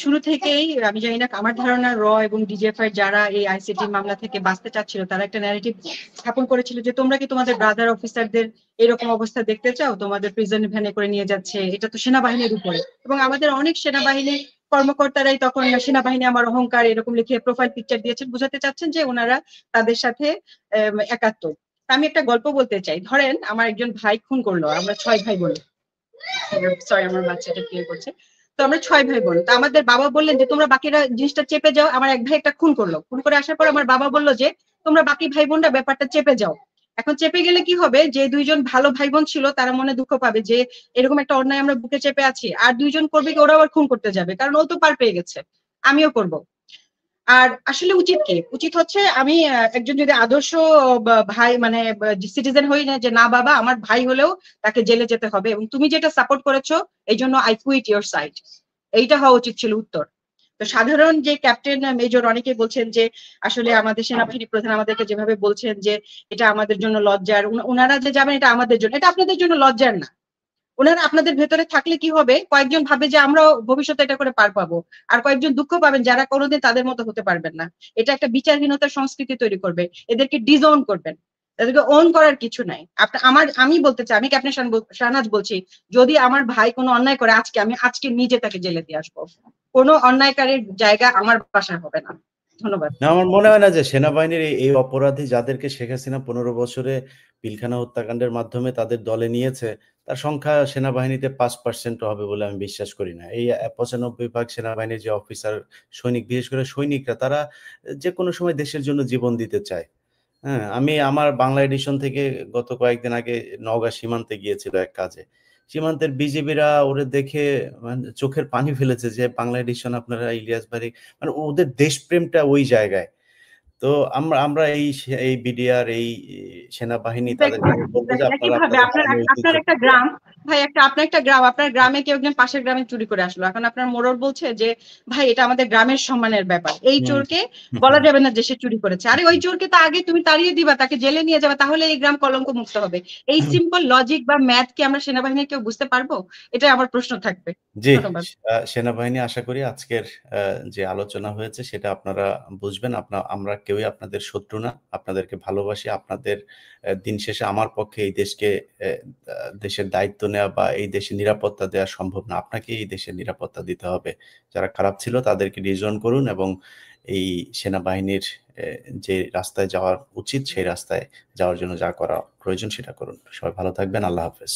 শুরু থেকেই, আমি জানি না, আমার ধারণা র এবং ডিজিএফআই যারা এই আইসিটি মামলা থেকে বাঁচতে চাচ্ছিল, তারা একটা ন্যারেটিভ স্থাপন করেছিল যে তোমরা কি তোমাদের ব্রাদার অফিসারদের এরকম অবস্থা দেখতে চাও? তোমাদের প্রিজন ভ্যানে করে নিয়ে যাচ্ছে, এটা তো সেনাবাহিনীর উপরে। এবং আমাদের অনেক সেনাবাহিনী কর্মকর্তারাই তখন সেনাবাহিনী আমার অহংকার এরকম লিখে প্রোফাইল পিকচার দিয়েছেন, বোঝাতে চাচ্ছেন যে ওনারা তাদের সাথে একাত্ম। আমি একটা গল্প বলতে চাই। ধরেন আমার একজন ভাই খুন করলো, আমরা 6 ভাই বোন, সরি আমার বাচ্চাটা ক্লিয়ার করছে, তো আমরা 6 ভাই বোন। তো আমাদের বাবা বললেন যে তোমরা বাকিরা জিনিসটা চেপে যাও। আমার এক ভাই একটা খুন করলো, খুন করে আসার পর আমার বাবা বললো যে তোমরা বাকি ভাই বোনরা ব্যাপারটা চেপে যাও। এখন চেপে গেলে কি হবে, যে 2জন ভালো ভাই বোন ছিল তারা মনে দুঃখ পাবে যে এরকম একটা অন্যায় আমরা বুকে চেপে আছি, আর 2জন করবে কি, ওরা আবার খুন করতে যাবে, কারণ ও তো পার পেয়ে গেছে, আমিও করব। আর আসলে উচিত কি? উচিত হচ্ছে আমি একজন যদি আদর্শ ভাই মানে সিটিজেন হই না, যে না বাবা আমার ভাই হলেও তাকে জেলে যেতে হবে, এবং তুমি যেটা সাপোর্ট করেছো এই জন্য আই কুইট ইয়োর সাইড, এইটা হওয়া উচিত ছিল উত্তর। তো সাধারণ যে ক্যাপ্টেন মেজর অনেকে বলছেন যে আসলে আমাদের সেনাবাহিনী প্রধান আমাদেরকে যেভাবে বলছেন যে এটা আমাদের জন্য লজ্জার, ওনারা যে যাবেন এটা আমাদের জন্য, এটা আপনাদের জন্য লজ্জার না। ওনারা আপনাদের ভেতরে থাকলে কি হবে, কয়েকজন ভাবে যে আমরাও ভবিষ্যতে এটা করে পার পাবো, আর কয়েকজন দুঃখ পাবেন যারা কোনোদিন তাদের মতো হতে পারবেন না। এটা একটা বিচারহীনতার সংস্কৃতি তৈরি করবে, এদেরকে ডিজোন করবেন, তাদেরকে ওন করার কিছু নাই। আমি বলতে চাই, আমি ক্যাপ্টেন শাহনাজ বলছি, যদি আমার ভাই কোনো অন্যায় করে আজকে নিজে তাকে জেলে দিয়ে আসবো, কোনো অন্যায়কারীর জায়গা আমার বাসায় হবে না। ধন্যবাদ। না, আমার মনে হয় না যে সেনাবাহিনীর এই অপরাধী যাদেরকে শেখ হাসিনা 15 বছরে পিলখানা হত্যাকাণ্ডের মাধ্যমে তাদের দলে নিয়েছে, তার সংখ্যা সেনাবাহিনীতে 5% হবে বলে আমি বিশ্বাস করি না। এই 95% সেনাবাহিনীর যে অফিসার, সৈনিক, বিশেষ করে সৈনিকরা, তারা যে কোনো সময় দেশের জন্য জীবন দিতে চায়। হ্যাঁ, আমি আমার বাংলা এডিশন থেকে গত কয়েকদিন আগে নওগাঁ সীমান্তে গিয়েছিল এক কাজে। সীমান্তের বিজিবিরা ওরে দেখে মানে চোখের পানি ফেলেছে যে বাংলা এডিশন আপনারা, ইলিয়াস ভাই, মানে ওদের দেশপ্রেমটা ওই জায়গায়। তো আমরা এই বিডিআর, এই সেনাবাহিনী, তাদেরকে বলবো যে আপনার একটা গ্রাম ভাই, আপনার একটা গ্রাম, আপনার গ্রামে কেউ একজন পাশের গ্রামে চুরি করে আসলো, এখন আপনার মোড়ল বলছে যে ভাই এটা আমাদের গ্রামের সম্মানের ব্যাপার, এই চোরকে বলা যাবে না যে সে চুরি করেছে। আরে ওই চোরকে তো আগে তুমি তাড়িয়ে দিবা, তাকে জেলে নিয়ে যাবে, তাহলে এই গ্রাম কলঙ্ক মুক্ত হবে। এই সিম্পল লজিক বা ম্যাথ কি আমরা সেনাবাহিনী কেউ বুঝতে পারবো? এটা আমার প্রশ্ন থাকবে। জি, সেনাবাহিনী আশা করি আজকের যে আলোচনা হয়েছে সেটা আপনারা বুঝবেন। আমরা কেউই আপনাদের শত্রু না, আপনাদেরকে ভালোবাসি। আপনাদের দিন শেষে আমার পক্ষে এই দেশের দায়িত্ব নেওয়া বা এই দেশের নিরাপত্তা দেওয়া সম্ভব না। আপনাকে এই দেশের নিরাপত্তা দিতে হবে। যারা খারাপ ছিল তাদেরকে ডিজোন করুন এবং এই সেনাবাহিনীর যে রাস্তায় যাওয়ার উচিত সেই রাস্তায় যাওয়ার জন্য যা করা প্রয়োজন সেটা করুন। সবাই ভালো থাকবেন। আল্লাহ হাফেজ।